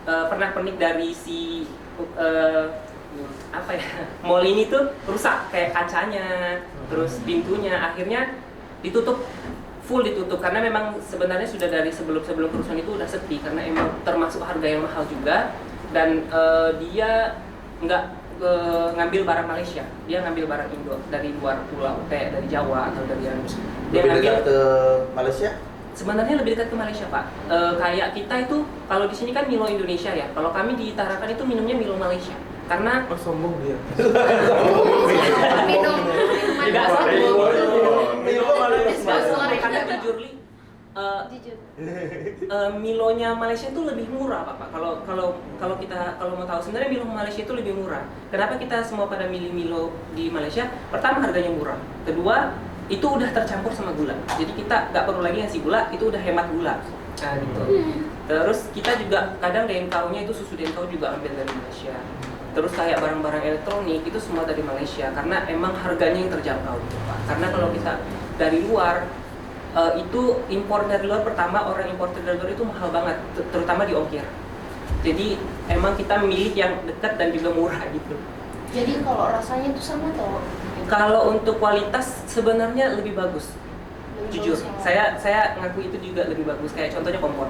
Speaker 10: pernak-pernik dari si mall ini tuh rusak, kayak kacanya, terus pintunya, akhirnya full ditutup karena memang sebenarnya sudah dari sebelum kerusuhan itu udah sepi karena emang termasuk harga yang mahal juga, dan dia nggak ngambil barang Malaysia, dia ngambil barang Indo dari luar pulau, kayak dari Jawa atau dari yang dia
Speaker 1: lebih dekat
Speaker 10: ngambil
Speaker 1: ke Malaysia.
Speaker 10: Sebenarnya lebih dekat ke Malaysia, Pak. Kayak kita itu kalau di sini kan Milo Indonesia ya. Kalau kami di Tarakan itu minumnya Milo Malaysia. Karena
Speaker 5: sombong dia.
Speaker 8: Minum
Speaker 10: tidak sombong.
Speaker 1: Milo Malaysia.
Speaker 10: Karena jujur li, Milonya Malaysia itu lebih murah, Pak. Kalau kita mau tahu sebenarnya Milo Malaysia itu lebih murah. Kenapa kita semua pada milih Milo di Malaysia? Pertama, harganya murah. Kedua, itu udah tercampur sama gula, jadi kita nggak perlu lagi ngasih gula, itu udah hemat gula. Nah gitu. Terus kita juga kadang DMKU-nya itu susu DMKU juga ambil dari Malaysia. Terus kayak barang-barang elektronik itu semua dari Malaysia karena emang harganya yang terjangkau gitu, Pak. Karena kalau kita dari luar itu impor dari luar, pertama orang impor dari luar itu mahal banget, terutama di ongkir. Jadi emang kita milih yang dekat dan juga murah gitu.
Speaker 8: Jadi kalau rasanya itu sama atau?
Speaker 10: Kalau untuk kualitas sebenarnya lebih bagus. Jujur,
Speaker 8: bagus
Speaker 10: saya ngaku itu juga lebih bagus. Kayak contohnya kompor.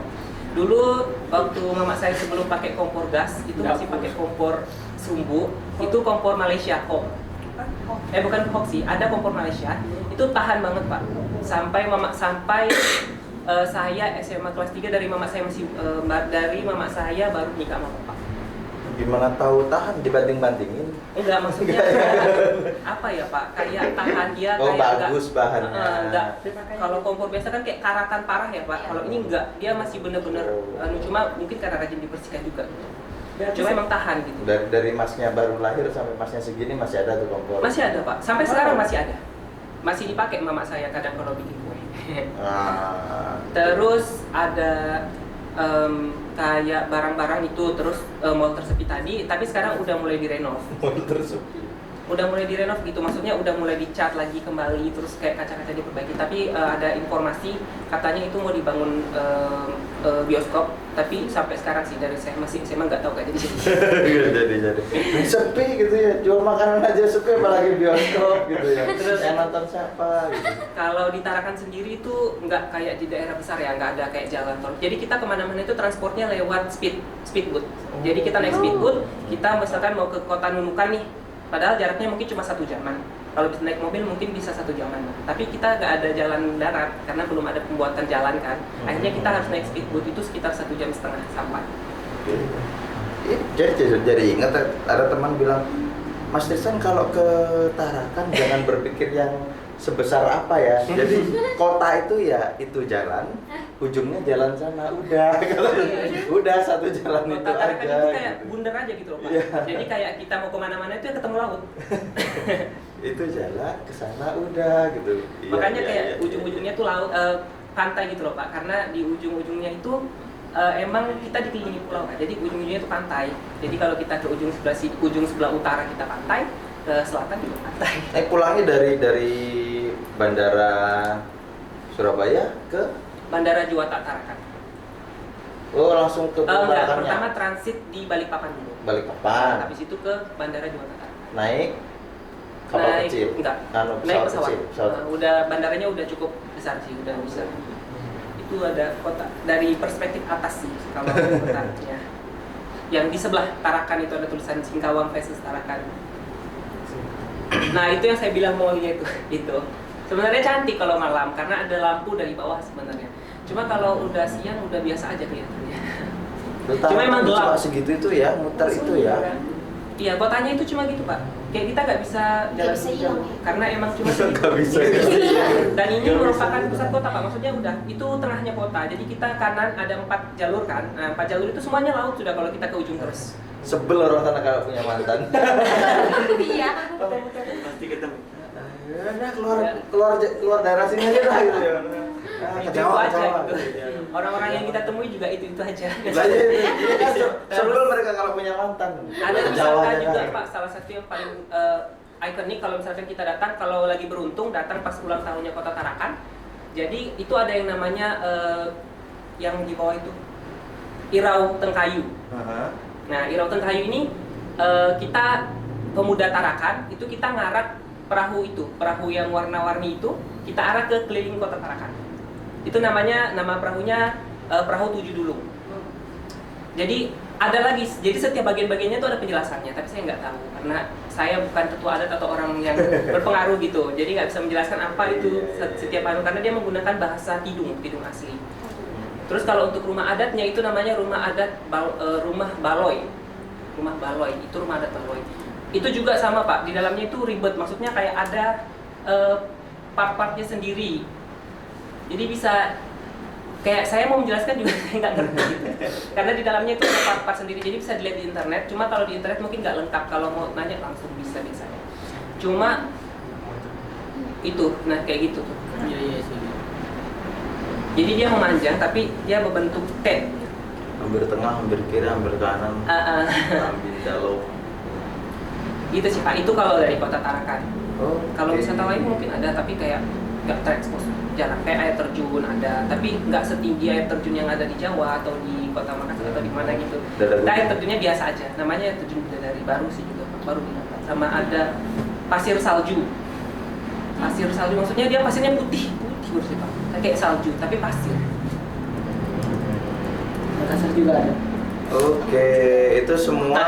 Speaker 10: Dulu waktu mama saya sebelum pakai kompor gas itu masih pakai kompor sumbu, itu kompor Malaysia Hock. Bukan Hock sih, ada kompor Malaysia. Itu tahan banget Pak. Sampai saya SMA kelas 3 dari mama saya baru nikah sama Bapak.
Speaker 1: Gimana tahu tahan dibanding-bandingin?
Speaker 10: Enggak, maksudnya apa ya Pak? Kayak tahan dia
Speaker 1: Oh,
Speaker 10: kayak
Speaker 1: bagus bahannya.
Speaker 10: enggak. Kalau kompor biasa kan kayak karatan parah ya Pak. Kalau ini enggak, dia masih bener-bener cuma mungkin karena rajin dibersihkan juga. Cuma emang tahan gitu.
Speaker 1: Dari masnya baru lahir sampai masnya segini masih ada tuh kompor?
Speaker 10: Masih ada Pak, sampai sekarang masih ada. Masih dipakai mama saya kadang kalau bikin kue. Terus ada kayak barang-barang itu, terus mall tersepi tadi, tapi sekarang udah mulai direnov.
Speaker 1: Mall tersepi.
Speaker 10: Udah mulai direnov gitu, maksudnya udah mulai dicat lagi kembali, terus kayak kaca-kaca diperbaiki. Tapi ada informasi katanya itu mau dibangun bioskop, tapi sampai sekarang sih dari saya emang nggak tahu kayak
Speaker 1: jadi sepi gitu ya, jual makanan aja sepi apalagi bioskop gitu ya. Terus yang nonton siapa gitu.
Speaker 10: Kalau di Tarakan sendiri itu nggak kayak di daerah besar ya, nggak ada kayak jalan tol. Jadi kita kemana-mana itu transportnya lewat speedboat. Jadi kita naik speedboat, kita misalkan mau ke kota Nunukan nih, padahal jaraknya mungkin cuma 1 jaman. Kalau bisa naik mobil mungkin bisa 1 jaman. Tapi kita nggak ada jalan darat karena belum ada pembuatan jalan kan. Akhirnya kita harus naik speedboat itu sekitar 1,5 jam sampai.
Speaker 1: Jadi ingat ada teman bilang, Mas Tristan kalau ke Tarakan jangan berpikir yang sebesar apa ya. Jadi kota itu ya itu jalan, ujungnya jalan sana udah. Udah 1 jalan itu
Speaker 10: Kota Tarakan
Speaker 1: aja.
Speaker 10: itu kayak
Speaker 1: Gitu.
Speaker 10: bundar aja gitu loh Pak.
Speaker 1: Iya.
Speaker 10: Jadi kayak kita mau kemana-mana itu ya ketemu laut.
Speaker 1: Itu jalan ke sana udah gitu. Iya,
Speaker 10: Makanya
Speaker 1: iya,
Speaker 10: kayak
Speaker 1: iya,
Speaker 10: ujung-ujungnya tuh laut, pantai gitu loh Pak. Karena di ujung-ujungnya itu emang kita dikelilingi pulau kan. Jadi ujung-ujungnya itu pantai. Jadi kalau kita ke ujung sebelah utara kita pantai, ke selatan juga pantai.
Speaker 1: Pulangnya dari Bandara Surabaya ke
Speaker 10: Bandara Juanda Tarakan.
Speaker 1: Oh, langsung ke
Speaker 10: Enggak,
Speaker 1: Tarakannya.
Speaker 10: pertama transit di Balikpapan dulu.
Speaker 1: Balikpapan.
Speaker 10: Habis itu ke Bandara Juanda Tarakan.
Speaker 1: Naik kapal kecil.
Speaker 10: Enggak.
Speaker 1: Anu,
Speaker 10: Naik
Speaker 1: pesawat
Speaker 10: pesawat.
Speaker 1: kecil, pesawat.
Speaker 10: Udah bandaranya udah cukup besar sih, udah bisa. Itu ada kota dari perspektif atas sih kalau kotanya. Yang di sebelah Tarakan itu ada tulisan Singkawang versus Tarakan. Nah, itu yang saya bilang mallnya itu. Sebenarnya cantik kalau malam karena ada lampu dari bawah sebenarnya. Cuma kalau udah siang udah biasa aja kelihatannya. Cuma emang gelap.
Speaker 1: Cuma segitu itu ya, muter itu ya.
Speaker 10: Iya, kotanya itu cuma gitu Pak. Kayak kita nggak bisa jalan
Speaker 8: bisa
Speaker 10: jauh
Speaker 8: hilang.
Speaker 10: karena emang cuma
Speaker 1: Nggak
Speaker 10: segitu.
Speaker 1: bisa.
Speaker 10: Dan ini merupakan pusat kota Pak. Maksudnya udah itu tengahnya kota. Jadi kita kanan ada 4 jalur kan. Nah, 4 jalur itu semuanya laut sudah kalau kita ke ujung terus.
Speaker 1: Sebel orang sana kalau punya mantan.
Speaker 8: Iya.
Speaker 1: Pasti ketemu. Nah, keluar daerah sini aja dah gitu ya.
Speaker 10: Itu
Speaker 1: Kecewa,
Speaker 10: aja
Speaker 1: kecewa.
Speaker 10: gitu. Orang-orang yang kita temui juga itu aja.
Speaker 1: Lah, iya, iya, kan, sebel mereka kalau punya mantan.
Speaker 10: Ada
Speaker 1: Kecewa
Speaker 10: wisata
Speaker 1: aja
Speaker 10: juga
Speaker 1: dah.
Speaker 10: Pak, salah satu yang paling ikonik kalau misalkan kita datang, kalau lagi beruntung datang pas ulang tahunnya Kota Tarakan. Jadi itu ada yang namanya yang di bawah itu Irau Tengkayu.
Speaker 1: Aha.
Speaker 10: Nah, Irau Tengkayu ini kita pemuda Tarakan itu kita ngarak perahu yang warna-warni itu kita arah ke keliling Kota Tarakan. Itu nama perahunya perahu 7 Dulung. Jadi ada lagi, jadi setiap bagian-bagiannya itu ada penjelasannya, tapi saya nggak tahu karena saya bukan ketua adat atau orang yang berpengaruh gitu. Jadi nggak bisa menjelaskan apa itu setiap anu karena dia menggunakan bahasa Tidung asli. Terus kalau untuk rumah adatnya itu namanya rumah adat rumah Baloy. Rumah Baloy, itu rumah adat Baloy. Itu juga sama Pak, di dalamnya itu ribet, maksudnya kayak ada part-partnya sendiri. Jadi bisa kayak saya mau menjelaskan juga saya nggak ngerti gitu. Karena di dalamnya itu ada part-part sendiri, jadi bisa dilihat di internet. Cuma kalau di internet mungkin nggak lengkap, kalau mau nanya langsung bisa biasanya. Cuma itu, nah kayak gitu tuh.
Speaker 3: Iya sih.
Speaker 10: Jadi dia memanjang tapi dia berbentuk T.
Speaker 1: Hampir tengah, hampir kiri, hampir kanan. Hampir dalam.
Speaker 10: Gitu sih Pak, itu kalau dari Kota Tarakan.
Speaker 1: Oh,
Speaker 10: Kalau
Speaker 1: oke.
Speaker 10: wisata lain mungkin ada, tapi kayak nggak terekspos jalan. Kayak air terjun ada, tapi nggak setinggi air terjun yang ada di Jawa atau di Kota Makassar atau di mana gitu.
Speaker 1: Bidadari.
Speaker 10: Nah, air terjunnya biasa aja, namanya air terjun Bidadari, baru sih juga, baru didapat. Sama ada pasir salju. Pasir salju maksudnya dia pasirnya putih Cibubur sih Pak. Kayak salju tapi pasir.
Speaker 3: Makassar juga ada.
Speaker 1: Oke, itu semua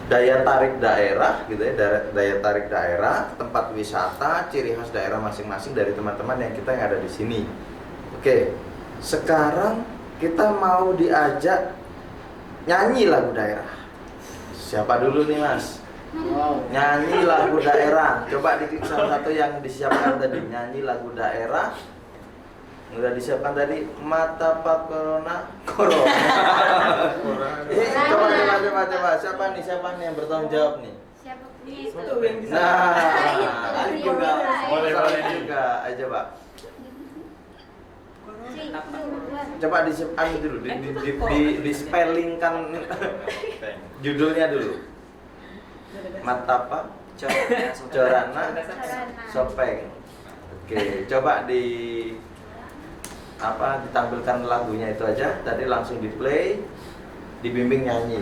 Speaker 1: daya tarik daerah gitu ya, daya tarik daerah, tempat wisata, ciri khas daerah masing-masing dari teman-teman yang ada di sini. Oke, sekarang kita mau diajak nyanyi lagu daerah. Siapa dulu nih Mas?
Speaker 3: Wow.
Speaker 1: Nyanyi lagu daerah. Coba diklik salah satu yang disiapkan tadi. Nyanyi lagu daerah. Udah disiapkan tadi. Mata Pak Corona. Coba. Siapa nih yang bertanggung jawab nih?
Speaker 4: Siapa punya itu?
Speaker 10: Itu yang bisa.
Speaker 1: Nah, Ali juga.
Speaker 6: Boleh
Speaker 1: juga. Ayo coba. Coba disiapkan dulu, di spellingkan judulnya dulu. Mata Pak Corana Sopeng. Oke, coba ditampilkan lagunya itu aja. Tadi langsung di play, dibimbing nyanyi.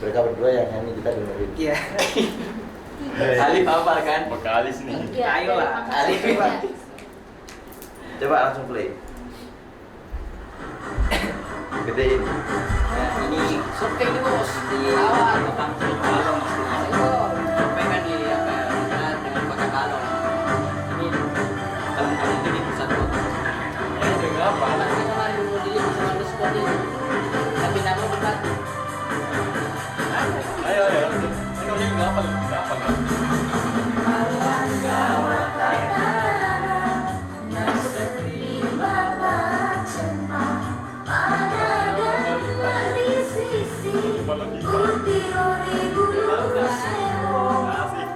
Speaker 1: Mereka berdua yang nyanyi, kita dengerin.
Speaker 10: Iya.
Speaker 2: Alif hafal kan?
Speaker 6: Vokalis nih.
Speaker 10: Ayolah.
Speaker 1: Alif coba langsung play. Gedein.
Speaker 2: Nah, ini Sopeng nih bos di awal kampung Kalong Sopeng kan di dengan kota Kalong. Ini kampung itu di pusat kota.
Speaker 6: Ini apa?
Speaker 3: Tapi nama bukan.
Speaker 6: Ayo. Ini apa?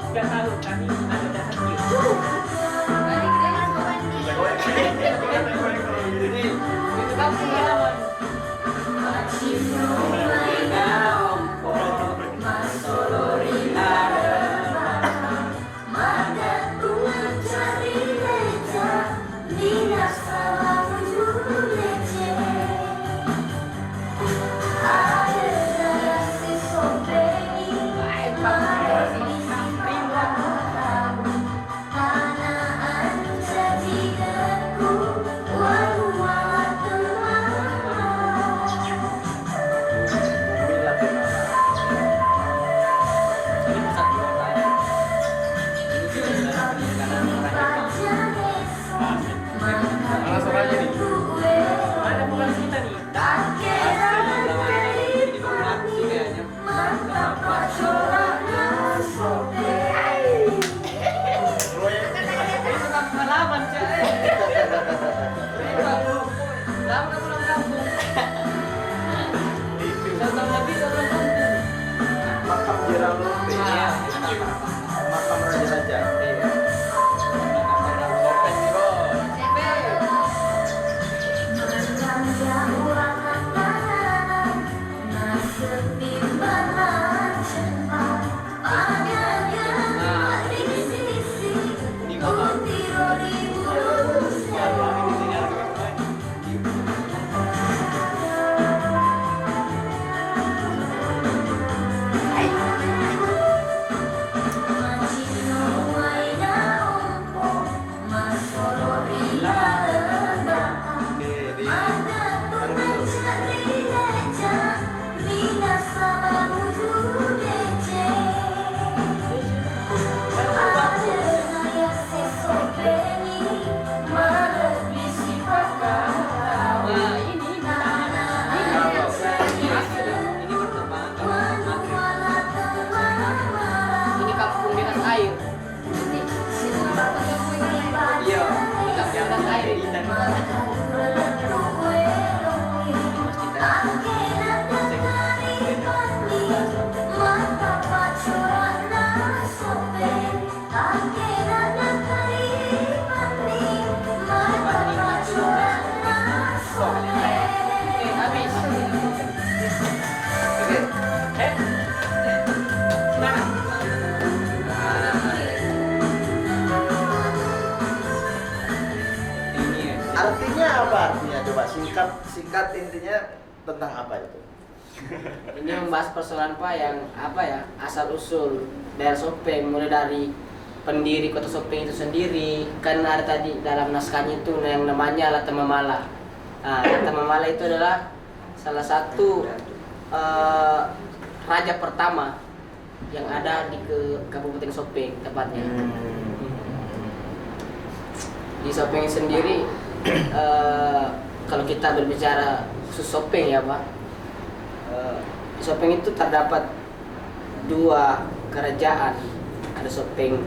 Speaker 10: Nggak tahu kami ada dasar
Speaker 6: Langsung aja nih.
Speaker 10: Ada bukan kita nih.
Speaker 1: Makam Jeralumpe. Makam Raja-Raja.
Speaker 3: Ini kampung dinas air. Iya, ini kampung dinas air.
Speaker 1: Artinya apa artinya? Coba singkat intinya tentang apa itu?
Speaker 3: Ini membahas persoalan apa yang asal usul daerah Sopeng, mulai dari pendiri kota Sopeng itu sendiri. Kan ada tadi dalam naskahnya itu yang namanya Lata Mamala. Nah, Lata Mamala itu adalah salah satu raja pertama yang ada di Kabupaten Sopeng tepatnya. Di Sopeng sendiri kalau kita berbicara khusus Sopeng ya Pak, di Sopeng itu terdapat 2 kerajaan, ada Sopeng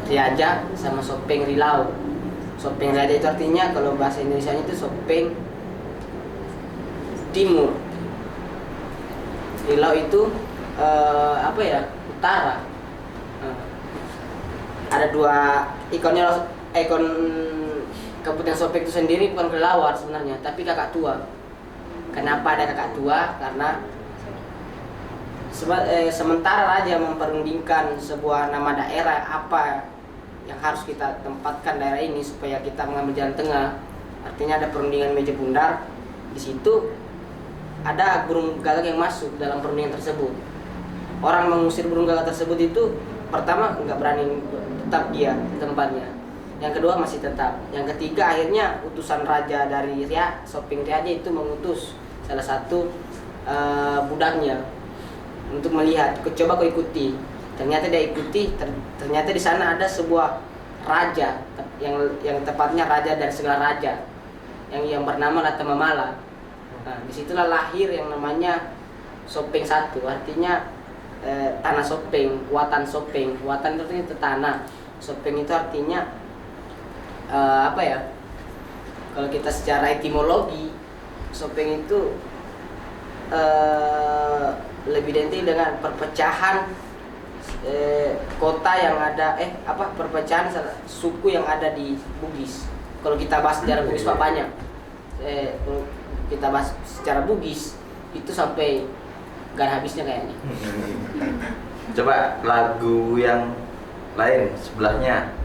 Speaker 3: Riaja sama Sopeng Rilau. Sopeng Riaja itu artinya kalau bahasa Indonesia itu Sopeng Timur. Rilau itu utara. Ada 2 ikon Kabupaten Sopeng itu sendiri bukan kelelawar sebenarnya, tapi kakak tua. Kenapa ada kakak tua? Karena sementara raja memperundingkan sebuah nama daerah apa yang harus kita tempatkan daerah ini supaya kita mengambil jalan tengah. Artinya ada perundingan meja bundar. Di situ ada burung gagak yang masuk dalam perundingan tersebut. Orang mengusir burung gagak tersebut itu pertama nggak berani tetap dia di tempatnya. Yang kedua masih tetap. Yang ketiga akhirnya utusan raja dari Sopeng Riaja itu mengutus salah satu budaknya untuk melihat, coba kau ikuti. Ternyata dia ikuti, ternyata di sana ada sebuah raja yang tepatnya raja dari segala raja yang bernama Lata Mamala. Nah, disitulah lahir yang namanya Sopeng 1, artinya tanah Sopeng, watan Sopeng. Watan itu artinya tanah. Sopeng itu artinya kalau kita secara etimologi, Sopeng itu lebih identik dengan perpecahan kota yang ada perpecahan suku yang ada di Bugis. Kalau kita bahas sejarah Bugis papanya, kalau kita bahas secara Bugis itu sampai gak ada habisnya kayaknya.
Speaker 1: Coba lagu yang lain sebelahnya.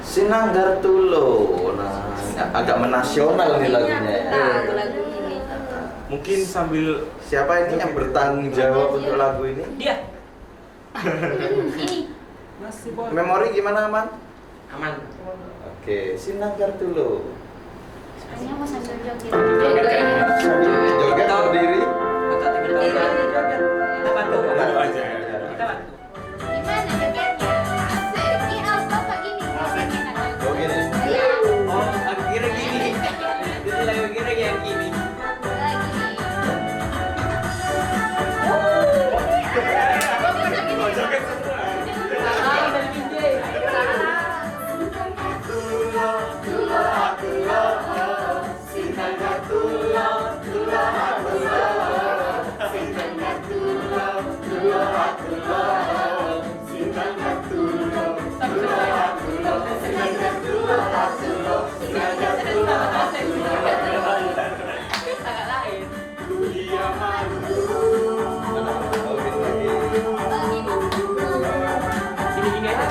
Speaker 1: Sinanggar Tulo. Nah, agak menasional nih lagunya.
Speaker 7: Lagu ini.
Speaker 5: Mungkin sambil
Speaker 1: Siapa ini yang bertanggung jawab untuk lagu ini?
Speaker 10: Dia.
Speaker 7: Ini.
Speaker 9: Masih boleh.
Speaker 1: Memori gimana, Aman?
Speaker 3: Aman.
Speaker 1: Oke, Sinanggar Tulo.
Speaker 4: Sebenarnya mau sambil joget.
Speaker 1: Joget berdiri.
Speaker 10: Kita bantu.
Speaker 5: lagu aja.
Speaker 10: Kita bantu.
Speaker 4: Gimana jogetnya? Asik. Ini apa gini?
Speaker 1: Oh gini.
Speaker 4: Iya.
Speaker 3: Oh, aku kira gini. Itu lagu kira yang gini.
Speaker 5: Oh, joget semua.
Speaker 3: Ah, dari DJ. Agak lain. Gini-gini aja.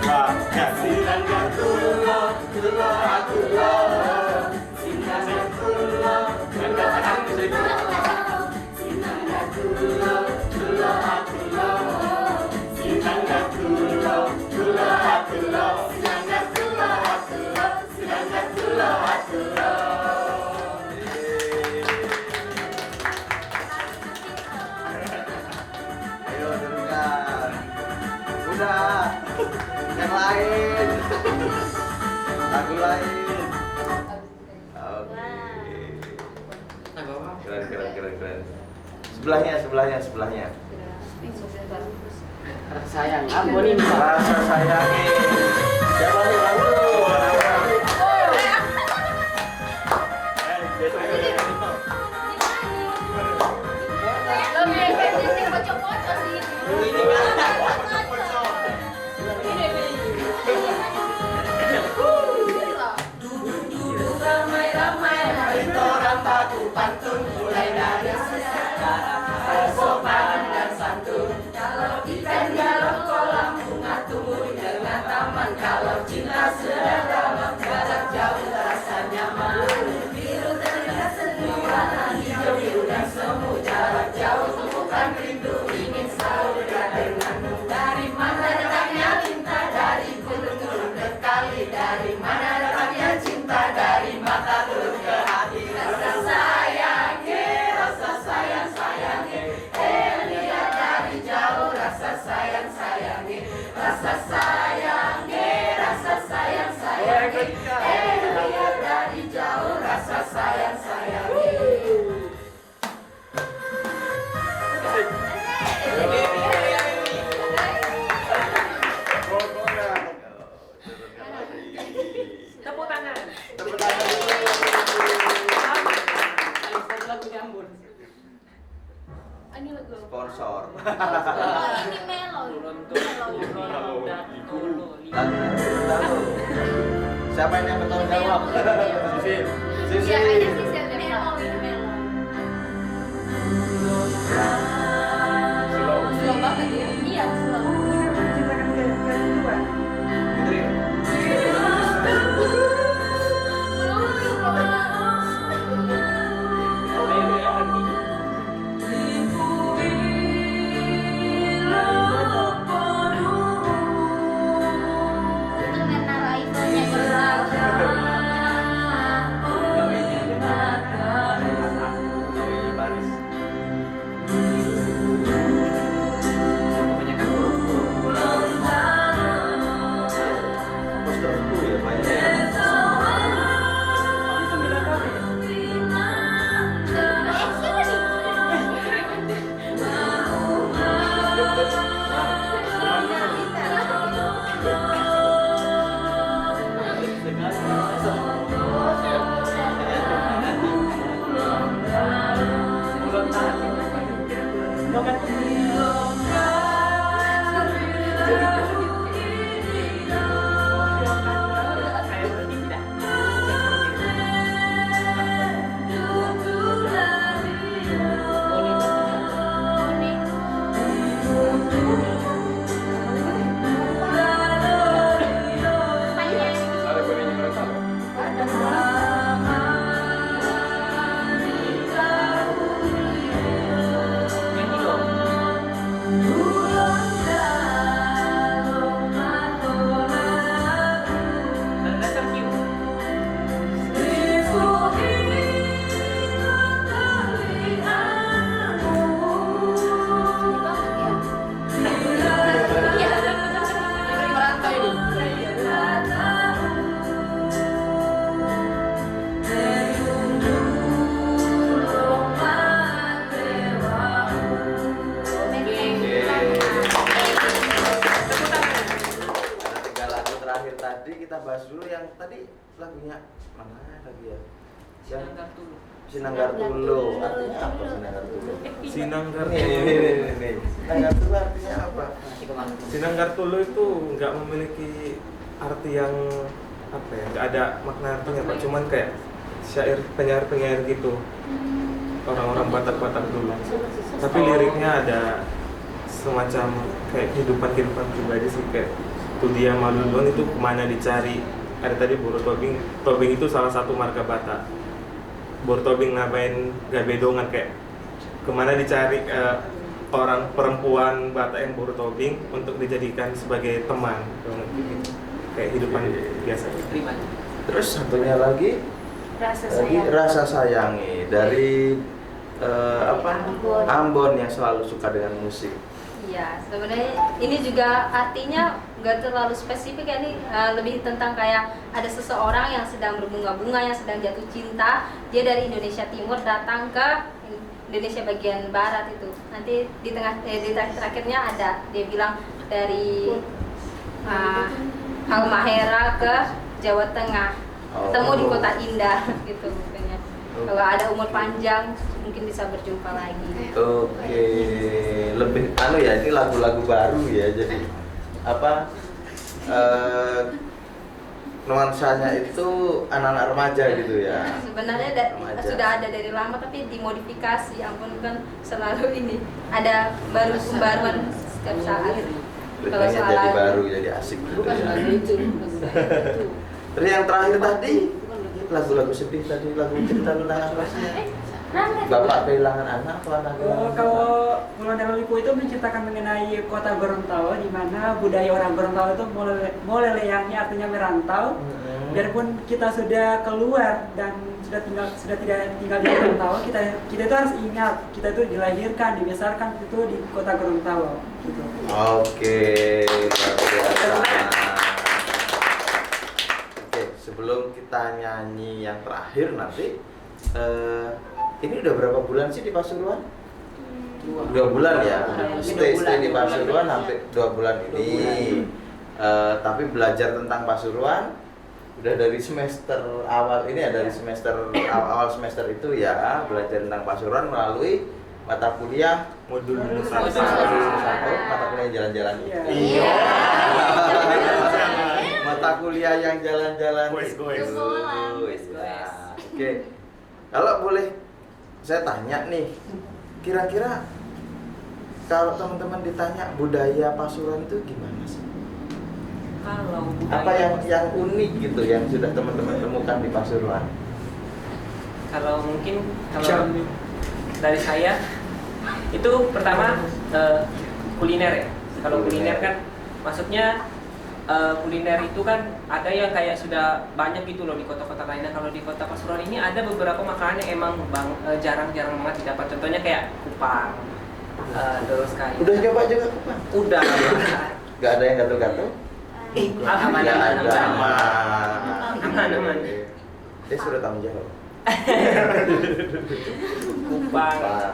Speaker 5: Wah, kasih
Speaker 1: Ayo dengarkan. Udah. Yang lain. Lagu lain. Oke. Keren. Sebelahnya.
Speaker 3: Rasa sayang. Ambon ini Pak.
Speaker 1: Rasa sayangi. Siapa nih lagu?
Speaker 7: Lebih efektif pocok-pocok sih.
Speaker 3: Ini kan.
Speaker 7: Ini
Speaker 11: baku pantun mulai dari sejarah sopan dan santun. Kalau ikan dalam kolam bunga tumbuh dengan taman. Kalau cinta sudah dalam jarak jauh terasa nyaman. Biru terlihat seni warna hijau biru dan semu. Jarak jauh tumbuhkan rindu ingin selalu dekat denganmu. Dari mana datangnya cinta? Dari gunung-gunung ke kali. Dari mana datangnya cinta? Dari mata turun ke hati. Rasa sayang, rasa sayang sayangi. Lihat dari jauh rasa sayang sayangi. Rasa sayang, rasa sayang sayangi. Lihat dari jauh rasa sayang sayangi.
Speaker 10: Tepuk tangan.
Speaker 8: Ini lagu
Speaker 1: Sponsor.
Speaker 4: Oh, ini melo.
Speaker 1: Lalu. Siapa yang bertanggung jawab? Sisi.
Speaker 8: Biasanya sih saya
Speaker 4: Melo, ini melo.
Speaker 8: slow banget ya.
Speaker 4: Iya, slow.
Speaker 9: Menciptakan kerinduan.
Speaker 4: Itu Nena Raifelnya
Speaker 1: Posterku ya banyak. lagunya mana lagi ya?
Speaker 10: Sinanggar Tulu.
Speaker 1: Sinanggar Tulu. Artinya apa Sinanggar Tulu?
Speaker 5: Sinanggar
Speaker 1: Nih. Sinanggar Tulu artinya apa?
Speaker 5: Sinanggar Tulu itu nggak memiliki arti yang apa ya? Nggak ada makna artinya Pak. Cuman kayak syair penyair-penyair gitu. Orang-orang Batak-Batak dulu. Tapi liriknya ada semacam kayak kehidupan pribadi sih, kayak tuh dia malulun itu kemana dicari. Ada tadi Buru Tobing. Tobing itu salah satu marga Batak. Buru Tobing ngapain gabedongan kayak kemana dicari orang perempuan Batak yang Buru Tobing untuk dijadikan sebagai teman, kayak kehidupan biasa.
Speaker 1: Terus satunya lagi rasa sayangi dari Ambon yang selalu suka dengan musik.
Speaker 7: Iya, sebenarnya ini juga artinya nggak terlalu spesifik ya, ini lebih tentang kayak ada seseorang yang sedang berbunga-bunga, yang sedang jatuh cinta, dia dari Indonesia Timur datang ke Indonesia bagian barat itu. Nanti di terakhirnya ada dia bilang dari Halmahera ke Jawa Tengah, ketemu di Kota Indah gitu pokoknya. Kalau ada umur panjang mungkin bisa berjumpa lagi.
Speaker 1: Oke, lebih ya, ini lagu-lagu baru ya, jadi apa nuansanya itu anak-anak remaja gitu ya.
Speaker 7: Sebenarnya
Speaker 1: Remaja.
Speaker 7: sudah ada dari lama tapi dimodifikasi. Ampun kan selalu ini ada pembaruan setiap saat. Kalau
Speaker 1: Rupanya
Speaker 7: soal
Speaker 1: jadi
Speaker 7: lagu.
Speaker 1: baru, jadi asik gitu
Speaker 3: Bukan
Speaker 1: ya.
Speaker 3: lagu itu, bukan lagu itu.
Speaker 1: Terus yang terakhir tadi
Speaker 3: Bukan lagu itu.
Speaker 1: lagu-lagu sedih tadi, lagu cerita tentang apa sih? Bapak kehilangan anak atau anak kehilangan
Speaker 9: Kalau
Speaker 1: anak?
Speaker 9: Pulau Liku itu menceritakan mengenai kota Gorontalo, di mana budaya orang Gorontalo itu mulai leyangnya, artinya merantau. Biarpun kita sudah keluar dan sudah tidak tinggal di Gorontalo, kita itu harus ingat kita itu dilahirkan, dibesarkan itu di kota Gorontalo. Gitu.
Speaker 1: Oke, luar biasa. Oke, sebelum kita nyanyi yang terakhir nanti, ini udah berapa bulan sih di Pasuruan? 2 bulan ya. Stay di Pasuruan hampir 2 bulan ini. Tapi belajar tentang Pasuruan udah dari semester awal ini ya, dari semester awal semester itu ya, belajar tentang Pasuruan melalui mata kuliah
Speaker 5: Modul
Speaker 1: satu, mata kuliah jalan-jalan.
Speaker 9: Iya.
Speaker 1: Mata kuliah yang jalan-jalan.
Speaker 5: Goes.
Speaker 1: Ya. Oke. Kalau boleh saya tanya nih, kira-kira kalau teman-teman ditanya budaya Pasuruan itu gimana sih?
Speaker 10: Kalau
Speaker 1: Apa yang unik gitu yang sudah teman-teman temukan di Pasuruan?
Speaker 10: kalau mungkin kalau dari saya itu pertama kuliner ya. Kalau kuliner kan maksudnya kuliner itu kan ada yang kayak sudah banyak gitu loh di kota-kota lainnya. Kalau di kota Pasuruan ini ada beberapa makanan yang emang jarang-jarang banget didapat. Contohnya kayak kupang, terus kayak
Speaker 1: Udah coba juga Kupang?
Speaker 10: udah
Speaker 1: Gak ada yang gatel-gatel?
Speaker 10: aman.
Speaker 1: Gak ada aman.
Speaker 10: Aman.
Speaker 1: Dia sudah tanggung jawab.
Speaker 10: Kupang.
Speaker 1: Kupang.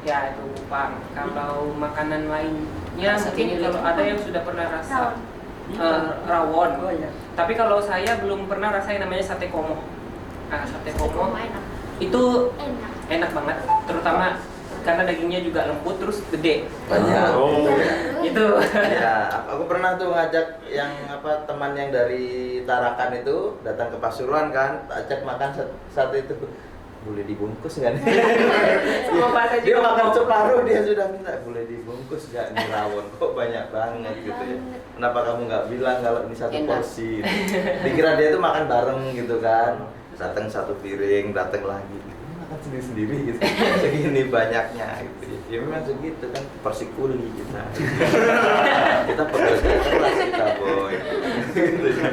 Speaker 10: Ya itu kupang. Kalau makanan lainnya
Speaker 3: Rasa
Speaker 10: mungkin
Speaker 3: ini
Speaker 10: kalau
Speaker 3: apa?
Speaker 10: ada yang sudah pernah rasa rawon.
Speaker 9: Oh iya.
Speaker 10: Tapi kalau saya belum pernah rasain namanya sate komo. Nah, sate komo
Speaker 8: enak.
Speaker 10: itu
Speaker 4: Enak.
Speaker 10: enak banget, terutama karena dagingnya juga lembut terus gede.
Speaker 1: Banyak.
Speaker 5: Oh.
Speaker 10: Itu.
Speaker 1: Ya, aku pernah tuh ngajak yang teman yang dari Tarakan itu datang ke Pasuruan kan, ajak makan sate itu. Boleh dibungkus nggak nih?
Speaker 10: Sama Pak Haji
Speaker 1: Dia makan
Speaker 10: ngomong.
Speaker 1: separuh dia sudah minta boleh dibungkus nggak nih rawon? Kok banyak banget gitu ya? Kenapa kamu nggak bilang kalau ini satu
Speaker 3: Enak.
Speaker 1: porsi? Dikira dia tuh makan bareng gitu kan? Datang satu piring, datang lagi. Makan sendiri-sendiri gitu. Segini banyaknya gitu. Ya memang segitu kan porsi kuli kita. Kita pekerja keras kita boy. Gitu ya.